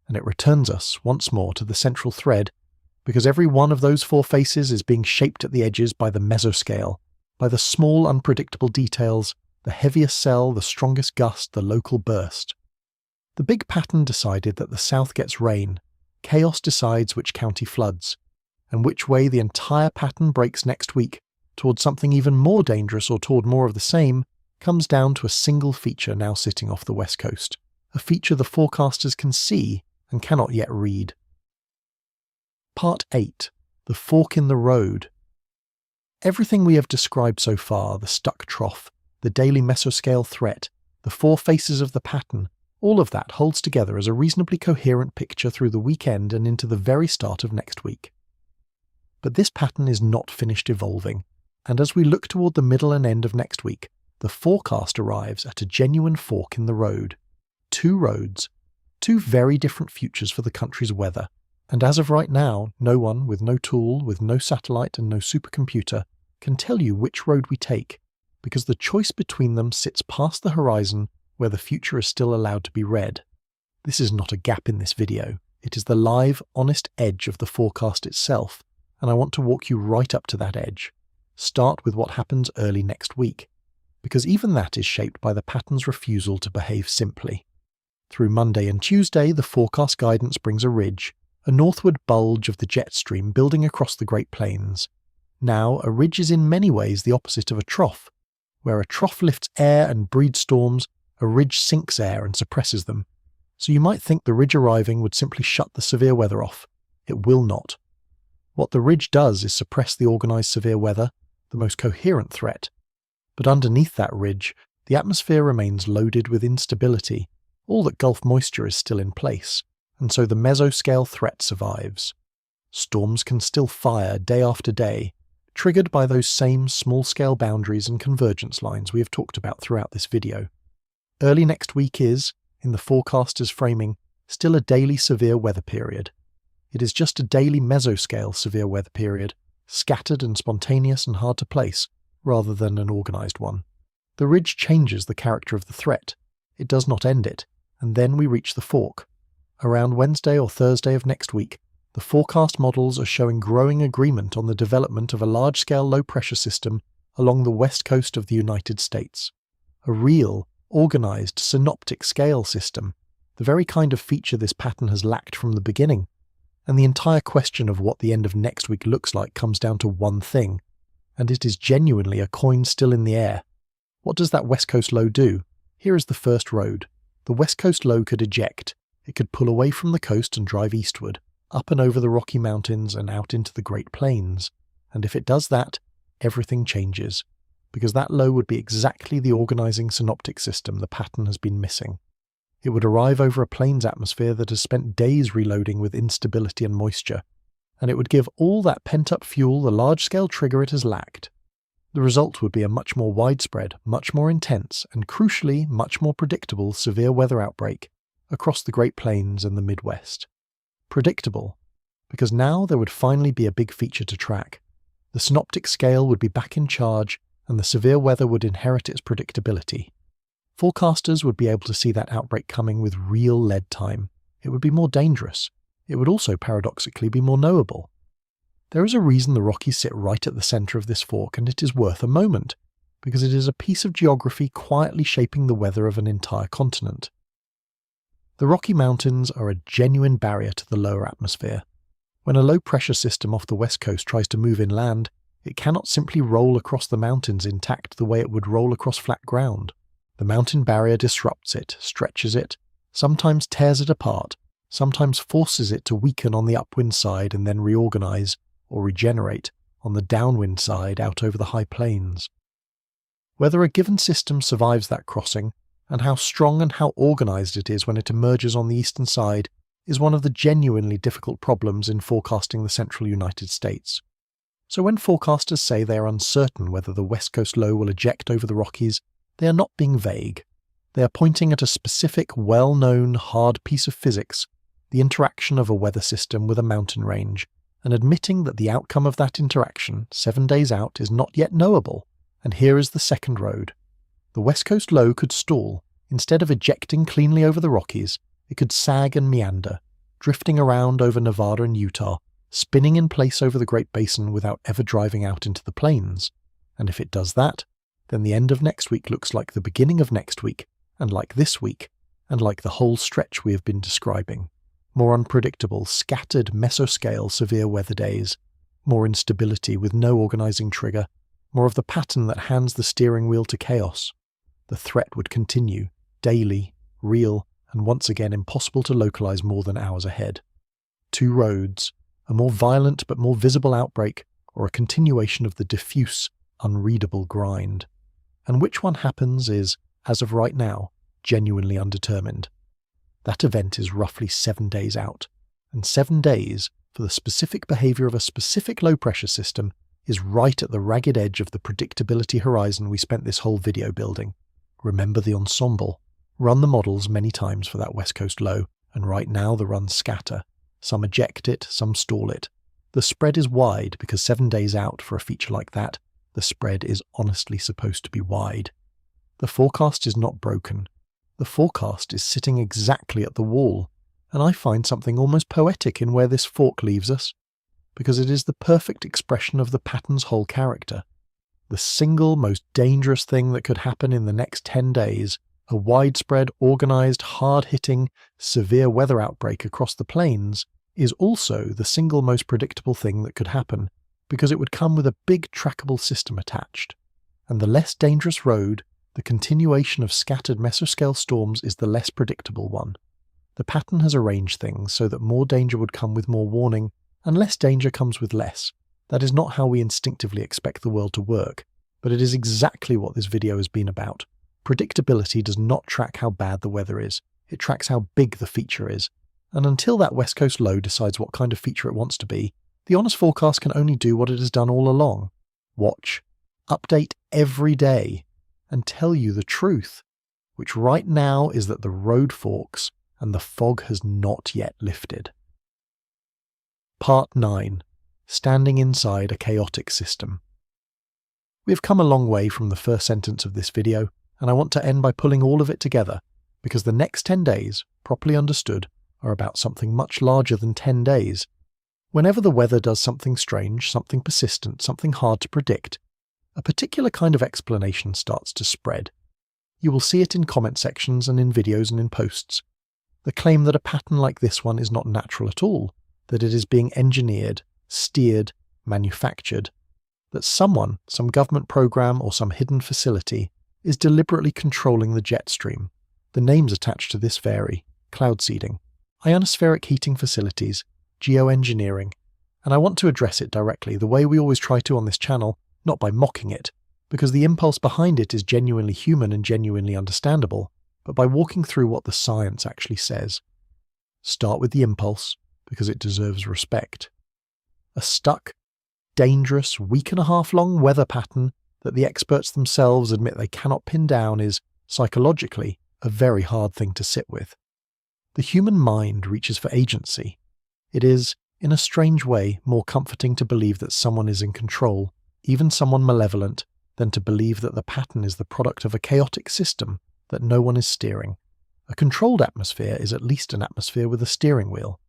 Speaker 1: And it returns us, once more, to the central thread, because every one of those 4 faces is being shaped at the edges by the mesoscale, by the small, unpredictable details, the heaviest cell, the strongest gust, the local burst. The big pattern decided that the south gets rain, chaos decides which county floods, and which way the entire pattern breaks next week, towards something even more dangerous or toward more of the same, comes down to a single feature now sitting off the west coast, a feature the forecasters can see and cannot yet read. Part 8. The Fork in the Road. Everything we have described so far, the stuck trough, the daily mesoscale threat, the 4 faces of the pattern, all of that holds together as a reasonably coherent picture through the weekend and into the very start of next week. But this pattern is not finished evolving, and as we look toward the middle and end of next week, the forecast arrives at a genuine fork in the road. 2 roads, 2 very different futures for the country's weather, and as of right now, no one with no tool, with no satellite and no supercomputer can tell you which road we take, because the choice between them sits past the horizon where the future is still allowed to be read. This is not a gap in this video, it is the live, honest edge of the forecast itself, and I want to walk you right up to that edge. Start with what happens early next week, because even that is shaped by the pattern's refusal to behave simply. Through Monday and Tuesday, the forecast guidance brings a ridge, a northward bulge of the jet stream building across the Great Plains. Now, a ridge is in many ways the opposite of a trough. Where a trough lifts air and breeds storms, a ridge sinks air and suppresses them. So you might think the ridge arriving would simply shut the severe weather off. It will not. What the ridge does is suppress the organised severe weather, the most coherent threat. But underneath that ridge, the atmosphere remains loaded with instability. All that Gulf moisture is still in place, and so the mesoscale threat survives. Storms can still fire day after day, triggered by those same small-scale boundaries and convergence lines we have talked about throughout this video. Early next week is, in the forecaster's framing, still a daily severe weather period. It is just a daily mesoscale severe weather period, scattered and spontaneous and hard to place, rather than an organised one. The ridge changes the character of the threat. It does not end it, and then we reach the fork. Around Wednesday or Thursday of next week, the forecast models are showing growing agreement on the development of a large-scale low-pressure system along the west coast of the United States. A real, organised, synoptic scale system, the very kind of feature this pattern has lacked from the beginning. And the entire question of what the end of next week looks like comes down to one thing, and it is genuinely a coin still in the air. What does that west coast low do? Here is the first road. The west coast low could eject. It could pull away from the coast and drive eastward, up and over the Rocky Mountains and out into the Great Plains. And if it does that, everything changes, because that low would be exactly the organising synoptic system the pattern has been missing. It would arrive over a plains atmosphere that has spent days reloading with instability and moisture, and it would give all that pent-up fuel the large-scale trigger it has lacked. The result would be a much more widespread, much more intense, and crucially much more predictable severe weather outbreak across the Great Plains and the Midwest. Predictable, because now there would finally be a big feature to track. The synoptic scale would be back in charge, and the severe weather would inherit its predictability. Forecasters would be able to see that outbreak coming with real lead time. It would be more dangerous. It would also paradoxically be more knowable. There is a reason the Rockies sit right at the centre of this fork, and it is worth a moment, because it is a piece of geography quietly shaping the weather of an entire continent. The Rocky Mountains are a genuine barrier to the lower atmosphere. When a low-pressure system off the west coast tries to move inland, it cannot simply roll across the mountains intact the way it would roll across flat ground. The mountain barrier disrupts it, stretches it, sometimes tears it apart, sometimes forces it to weaken on the upwind side and then reorganize, or regenerate, on the downwind side out over the high plains. Whether a given system survives that crossing, and how strong and how organised it is when it emerges on the eastern side, is one of the genuinely difficult problems in forecasting the central United States. So when forecasters say they are uncertain whether the West Coast Low will eject over the Rockies, they are not being vague. They are pointing at a specific, well-known, hard piece of physics, the interaction of a weather system with a mountain range, and admitting that the outcome of that interaction, 7 days out, is not yet knowable. And here is the second road. The West Coast Low could stall. Instead of ejecting cleanly over the Rockies, it could sag and meander, drifting around over Nevada and Utah, spinning in place over the Great Basin without ever driving out into the plains. And if it does that, then the end of next week looks like the beginning of next week, and like this week, and like the whole stretch we have been describing. More unpredictable, scattered mesoscale severe weather days, more instability with no organising trigger, more of the pattern that hands the steering wheel to chaos. The threat would continue, daily, real, and once again impossible to localise more than hours ahead. 2 roads, a more violent but more visible outbreak, or a continuation of the diffuse, unreadable grind. And which one happens is, as of right now, genuinely undetermined. That event is roughly 7 days out, and 7 days for the specific behaviour of a specific low-pressure system is right at the ragged edge of the predictability horizon we spent this whole video building. Remember the ensemble. Run the models many times for that West Coast Low, and right now the runs scatter. Some eject it, some stall it. The spread is wide because 7 days out for a feature like that, the spread is honestly supposed to be wide. The forecast is not broken. The forecast is sitting exactly at the wall, and I find something almost poetic in where this fork leaves us, because it is the perfect expression of the pattern's whole character. The single most dangerous thing that could happen in the next 10 days, a widespread, organised, hard-hitting, severe weather outbreak across the plains, is also the single most predictable thing that could happen, because it would come with a big trackable system attached. And the less dangerous road, the continuation of scattered mesoscale storms, is the less predictable one. The pattern has arranged things so that more danger would come with more warning, and less danger comes with less. That is not how we instinctively expect the world to work, but it is exactly what this video has been about. Predictability does not track how bad the weather is, it tracks how big the feature is. And until that West Coast Low decides what kind of feature it wants to be, the honest forecast can only do what it has done all along. Watch, update every day, and tell you the truth, which right now is that the road forks and the fog has not yet lifted. Part 9. Standing inside a chaotic system. We have come a long way from the first sentence of this video, and I want to end by pulling all of it together, because the next 10 days, properly understood, are about something much larger than 10 days. Whenever the weather does something strange, something persistent, something hard to predict, a particular kind of explanation starts to spread. You will see it in comment sections and in videos and in posts. The claim that a pattern like this one is not natural at all, that it is being engineered, steered, manufactured, that someone, some government program or some hidden facility, is deliberately controlling the jet stream. The names attached to this vary: cloud seeding, ionospheric heating facilities, geoengineering, and I want to address it directly the way we always try to on this channel, not by mocking it, because the impulse behind it is genuinely human and genuinely understandable, but by walking through what the science actually says. Start with the impulse, because it deserves respect. A stuck, dangerous, week-and-a-half-long weather pattern that the experts themselves admit they cannot pin down is, psychologically, a very hard thing to sit with. The human mind reaches for agency. It is, in a strange way, more comforting to believe that someone is in control, even someone malevolent, than to believe that the pattern is the product of a chaotic system that no one is steering. A controlled atmosphere is at least an atmosphere with a steering wheel.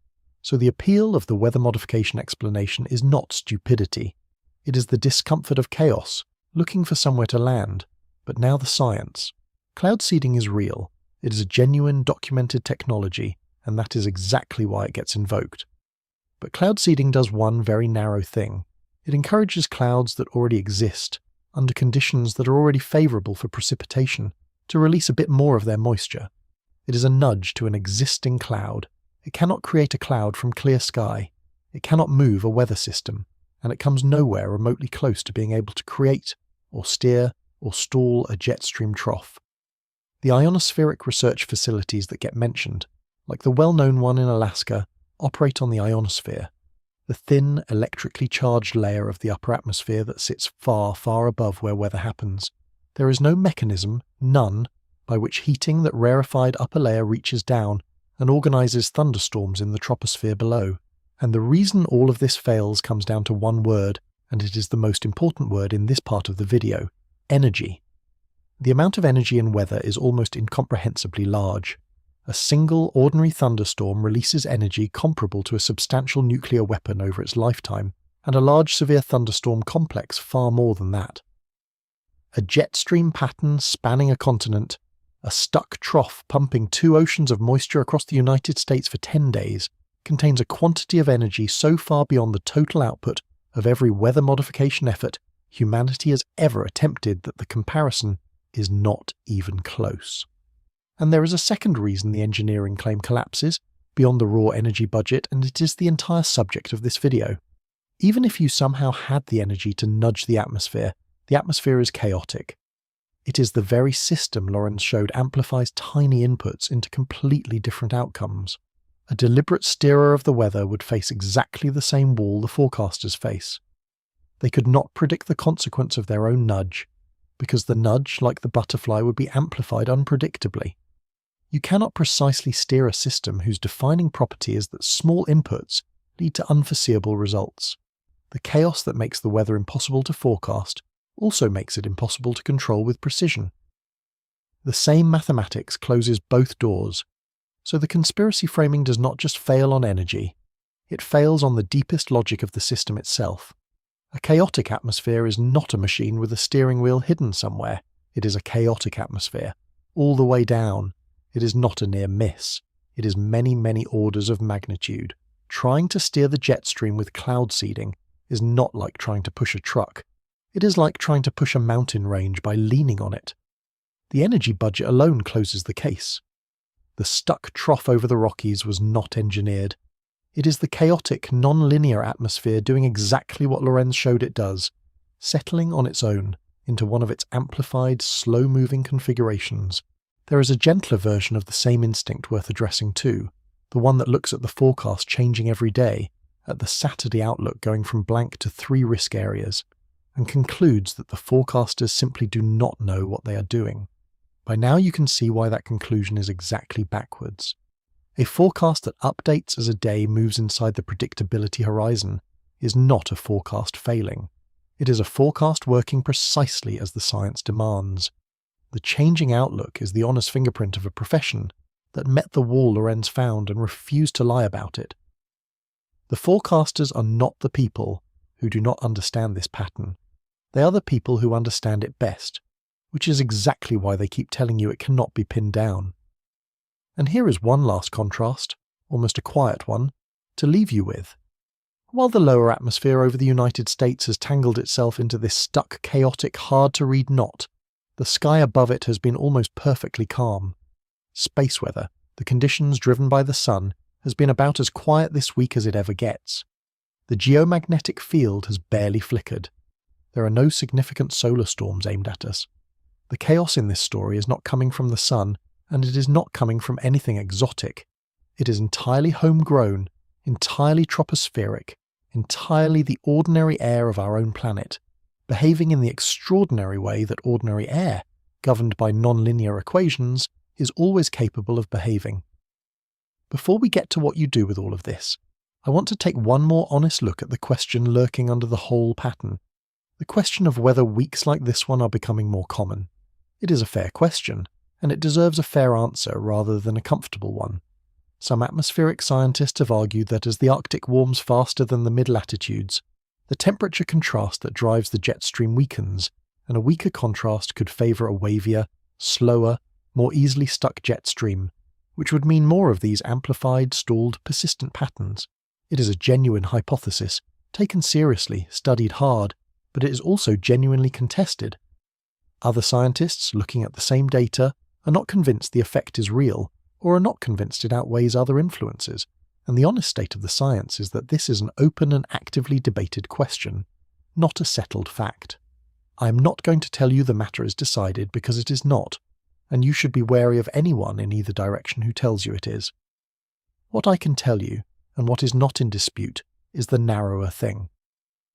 Speaker 1: So the appeal of the weather modification explanation is not stupidity. It is the discomfort of chaos, looking for somewhere to land. But now the science. Cloud seeding is real. It is a genuine, documented technology, and that is exactly why it gets invoked. But cloud seeding does one very narrow thing. It encourages clouds that already exist, under conditions that are already favourable for precipitation, to release a bit more of their moisture. It is a nudge to an existing cloud. It cannot create a cloud from clear sky. It cannot move a weather system, and it comes nowhere remotely close to being able to create, or steer, or stall a jet stream trough. The ionospheric research facilities that get mentioned, like the well-known one in Alaska, operate on the ionosphere, the thin, electrically charged layer of the upper atmosphere that sits far, far above where weather happens. There is no mechanism, none, by which heating that rarefied upper layer reaches down and organises thunderstorms in the troposphere below. And the reason all of this fails comes down to one word, and it is the most important word in this part of the video: energy. The amount of energy in weather is almost incomprehensibly large. A single ordinary thunderstorm releases energy comparable to a substantial nuclear weapon over its lifetime, and a large severe thunderstorm complex far more than that. A jet stream pattern spanning a continent, a stuck trough pumping 2 oceans of moisture across the United States for 10 days, contains a quantity of energy so far beyond the total output of every weather modification effort humanity has ever attempted that the comparison is not even close. And there is a second reason the engineering claim collapses, beyond the raw energy budget, and it is the entire subject of this video. Even if you somehow had the energy to nudge the atmosphere is chaotic. It is the very system Lorenz showed amplifies tiny inputs into completely different outcomes. A deliberate steerer of the weather would face exactly the same wall the forecasters face. They could not predict the consequence of their own nudge, because the nudge, like the butterfly, would be amplified unpredictably. You cannot precisely steer a system whose defining property is that small inputs lead to unforeseeable results. The chaos that makes the weather impossible to forecast also makes it impossible to control with precision. The same mathematics closes both doors, so the conspiracy framing does not just fail on energy, it fails on the deepest logic of the system itself. A chaotic atmosphere is not a machine with a steering wheel hidden somewhere. It is a chaotic atmosphere, all the way down. It is not a near miss. It is many, many orders of magnitude. Trying to steer the jet stream with cloud seeding is not like trying to push a truck. It is like trying to push a mountain range by leaning on it. The energy budget alone closes the case. The stuck trough over the Rockies was not engineered. It is the chaotic, non-linear atmosphere doing exactly what Lorenz showed it does, settling on its own into one of its amplified, slow-moving configurations. There is a gentler version of the same instinct worth addressing too, the one that looks at the forecast changing every day, at the Saturday outlook going from blank to 3 risk areas, and concludes that the forecasters simply do not know what they are doing. By now you can see why that conclusion is exactly backwards. A forecast that updates as a day moves inside the predictability horizon is not a forecast failing. It is a forecast working precisely as the science demands. The changing outlook is the honest fingerprint of a profession that met the wall Lorenz found and refused to lie about it. The forecasters are not the people who do not understand this pattern. They are the people who understand it best, which is exactly why they keep telling you it cannot be pinned down. And here is one last contrast, almost a quiet one, to leave you with. While the lower atmosphere over the United States has tangled itself into this stuck, chaotic, hard-to-read knot, the sky above it has been almost perfectly calm. Space weather, the conditions driven by the sun, has been about as quiet this week as it ever gets. The geomagnetic field has barely flickered. There are no significant solar storms aimed at us. The chaos in this story is not coming from the sun, and it is not coming from anything exotic. It is entirely homegrown, entirely tropospheric, entirely the ordinary air of our own planet, behaving in the extraordinary way that ordinary air, governed by non-linear equations, is always capable of behaving. Before we get to what you do with all of this, I want to take one more honest look at the question lurking under the whole pattern. The question of whether weeks like this one are becoming more common. It is a fair question, and it deserves a fair answer rather than a comfortable one. Some atmospheric scientists have argued that as the Arctic warms faster than the mid-latitudes, the temperature contrast that drives the jet stream weakens, and a weaker contrast could favour a wavier, slower, more easily stuck jet stream, which would mean more of these amplified, stalled, persistent patterns. It is a genuine hypothesis, taken seriously, studied hard, but it is also genuinely contested. Other scientists, looking at the same data, are not convinced the effect is real, or are not convinced it outweighs other influences, and the honest state of the science is that this is an open and actively debated question, not a settled fact. I am not going to tell you the matter is decided, because it is not, and you should be wary of anyone in either direction who tells you it is. What I can tell you, and what is not in dispute, is the narrower thing.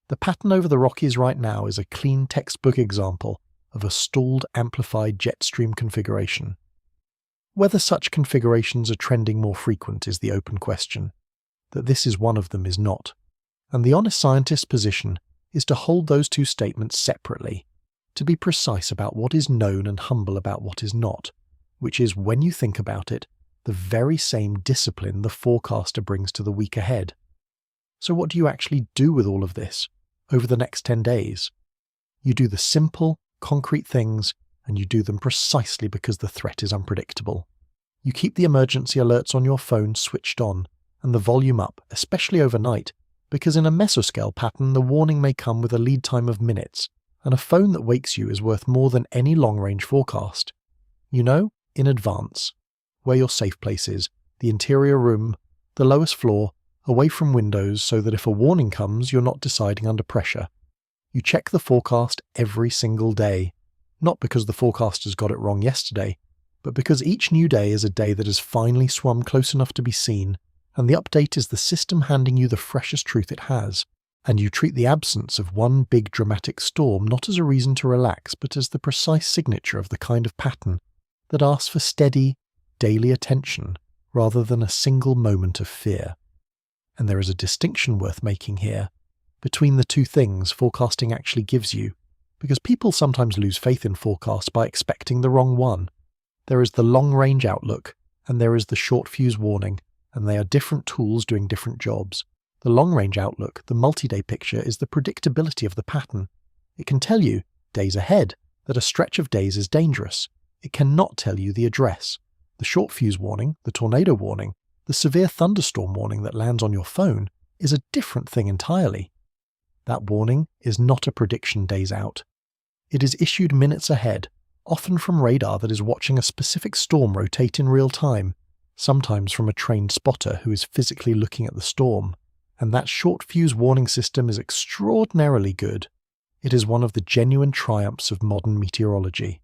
Speaker 1: The pattern over the Rockies right now is a clean textbook example of a stalled amplified jet stream configuration. Whether such configurations are trending more frequent is the open question. That this is one of them is not. And the honest scientist's position is to hold those two statements separately, to be precise about what is known and humble about what is not, which is, when you think about it, the very same discipline the forecaster brings to the week ahead. So what do you actually do with all of this over the next 10 days? You do the simple, concrete things, and you do them precisely because the threat is unpredictable. You keep the emergency alerts on your phone switched on and the volume up, especially overnight, because in a mesoscale pattern the warning may come with a lead time of minutes, and a phone that wakes you is worth more than any long-range forecast. You know, in advance, where your safe place is, the interior room, the lowest floor, away from windows, so that if a warning comes, you're not deciding under pressure. You check the forecast every single day, not because the forecasters got it wrong yesterday, but because each new day is a day that has finally swum close enough to be seen, and the update is the system handing you the freshest truth it has, and you treat the absence of one big dramatic storm not as a reason to relax, but as the precise signature of the kind of pattern that asks for steady, daily attention rather than a single moment of fear. And there is a distinction worth making here between the two things forecasting actually gives you, because people sometimes lose faith in forecasts by expecting the wrong one. There is the long-range outlook, and there is the short-fuse warning, and they are different tools doing different jobs. The long-range outlook, the multi-day picture, is the predictability of the pattern. It can tell you, days ahead, that a stretch of days is dangerous. It cannot tell you the address. The short-fuse warning, the tornado warning, the severe thunderstorm warning that lands on your phone is a different thing entirely. That warning is not a prediction days out. It is issued minutes ahead, often from radar that is watching a specific storm rotate in real time, sometimes from a trained spotter who is physically looking at the storm. And that short-fuse warning system is extraordinarily good. It is one of the genuine triumphs of modern meteorology.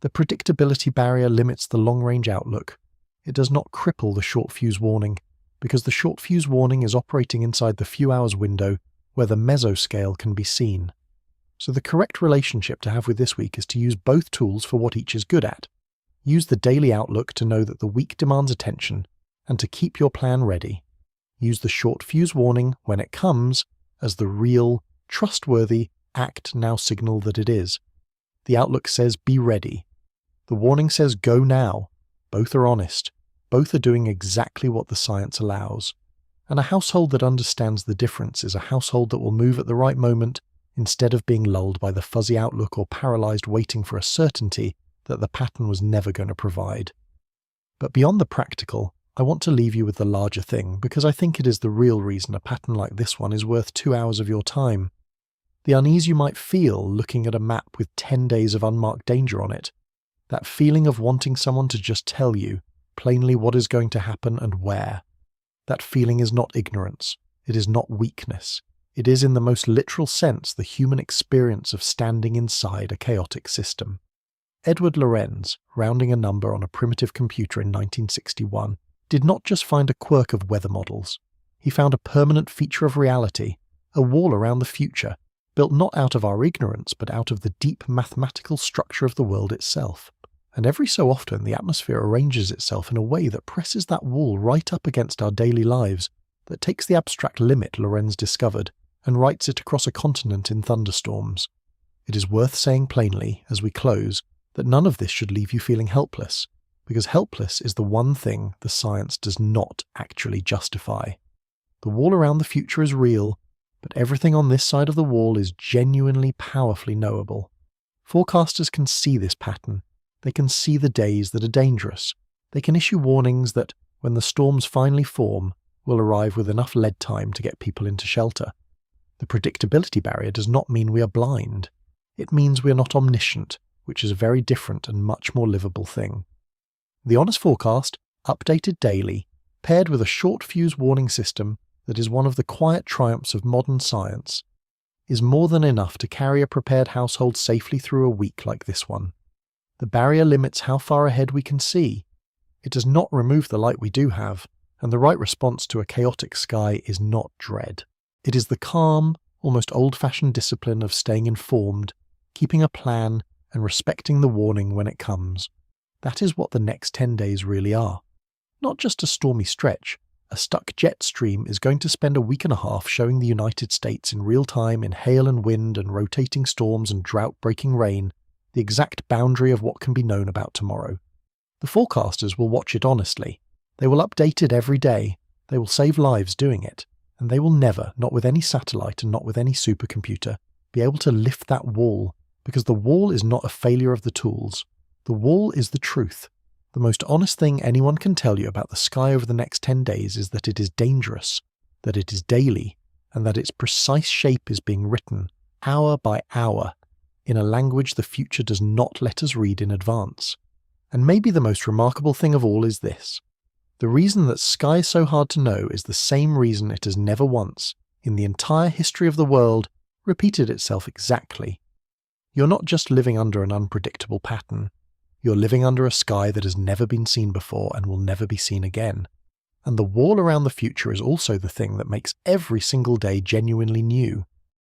Speaker 1: The predictability barrier limits the long-range outlook. It does not cripple the short-fuse warning, because the short-fuse warning is operating inside the few hours window where the mesoscale can be seen. So the correct relationship to have with this week is to use both tools for what each is good at. Use the daily outlook to know that the week demands attention, and to keep your plan ready. Use the short-fuse warning, when it comes, as the real, trustworthy, act-now signal that it is. The outlook says, be ready. The warning says, go now. Both are honest. Both are doing exactly what the science allows. And a household that understands the difference is a household that will move at the right moment instead of being lulled by the fuzzy outlook or paralyzed waiting for a certainty that the pattern was never going to provide. But beyond the practical, I want to leave you with the larger thing, because I think it is the real reason a pattern like this one is worth 2 hours of your time. The unease you might feel looking at a map with 10 days of unmarked danger on it. That feeling of wanting someone to just tell you plainly what is going to happen and where. That feeling is not ignorance. It is not weakness. It is, in the most literal sense, the human experience of standing inside a chaotic system. Edward Lorenz, rounding a number on a primitive computer in 1961, did not just find a quirk of weather models. He found a permanent feature of reality, a wall around the future, built not out of our ignorance but out of the deep mathematical structure of the world itself. And every so often the atmosphere arranges itself in a way that presses that wall right up against our daily lives, that takes the abstract limit Lorenz discovered and writes it across a continent in thunderstorms. It is worth saying plainly, as we close, that none of this should leave you feeling helpless, because helpless is the one thing the science does not actually justify. The wall around the future is real, but everything on this side of the wall is genuinely powerfully knowable. Forecasters can see this pattern. They can see the days that are dangerous. They can issue warnings that, when the storms finally form, will arrive with enough lead time to get people into shelter. The predictability barrier does not mean we are blind. It means we are not omniscient, which is a very different and much more livable thing. The honest forecast, updated daily, paired with a short-fuse warning system that is one of the quiet triumphs of modern science, is more than enough to carry a prepared household safely through a week like this one. The barrier limits how far ahead we can see. It does not remove the light we do have, and the right response to a chaotic sky is not dread. It is the calm, almost old-fashioned discipline of staying informed, keeping a plan, and respecting the warning when it comes. That is what the next 10 days really are. Not just a stormy stretch. A stuck jet stream is going to spend a week and a half showing the United States in real time in hail and wind and rotating storms and drought-breaking rain the exact boundary of what can be known about tomorrow. The forecasters will watch it honestly. They will update it every day. They will save lives doing it. And they will never, not with any satellite and not with any supercomputer, be able to lift that wall, because the wall is not a failure of the tools. The wall is the truth. The most honest thing anyone can tell you about the sky over the next 10 days is that it is dangerous, that it is daily, and that its precise shape is being written, hour by hour, in a language the future does not let us read in advance. And maybe the most remarkable thing of all is this. The reason that sky is so hard to know is the same reason it has never once, in the entire history of the world, repeated itself exactly. You're not just living under an unpredictable pattern. You're living under a sky that has never been seen before and will never be seen again. And the wall around the future is also the thing that makes every single day genuinely new.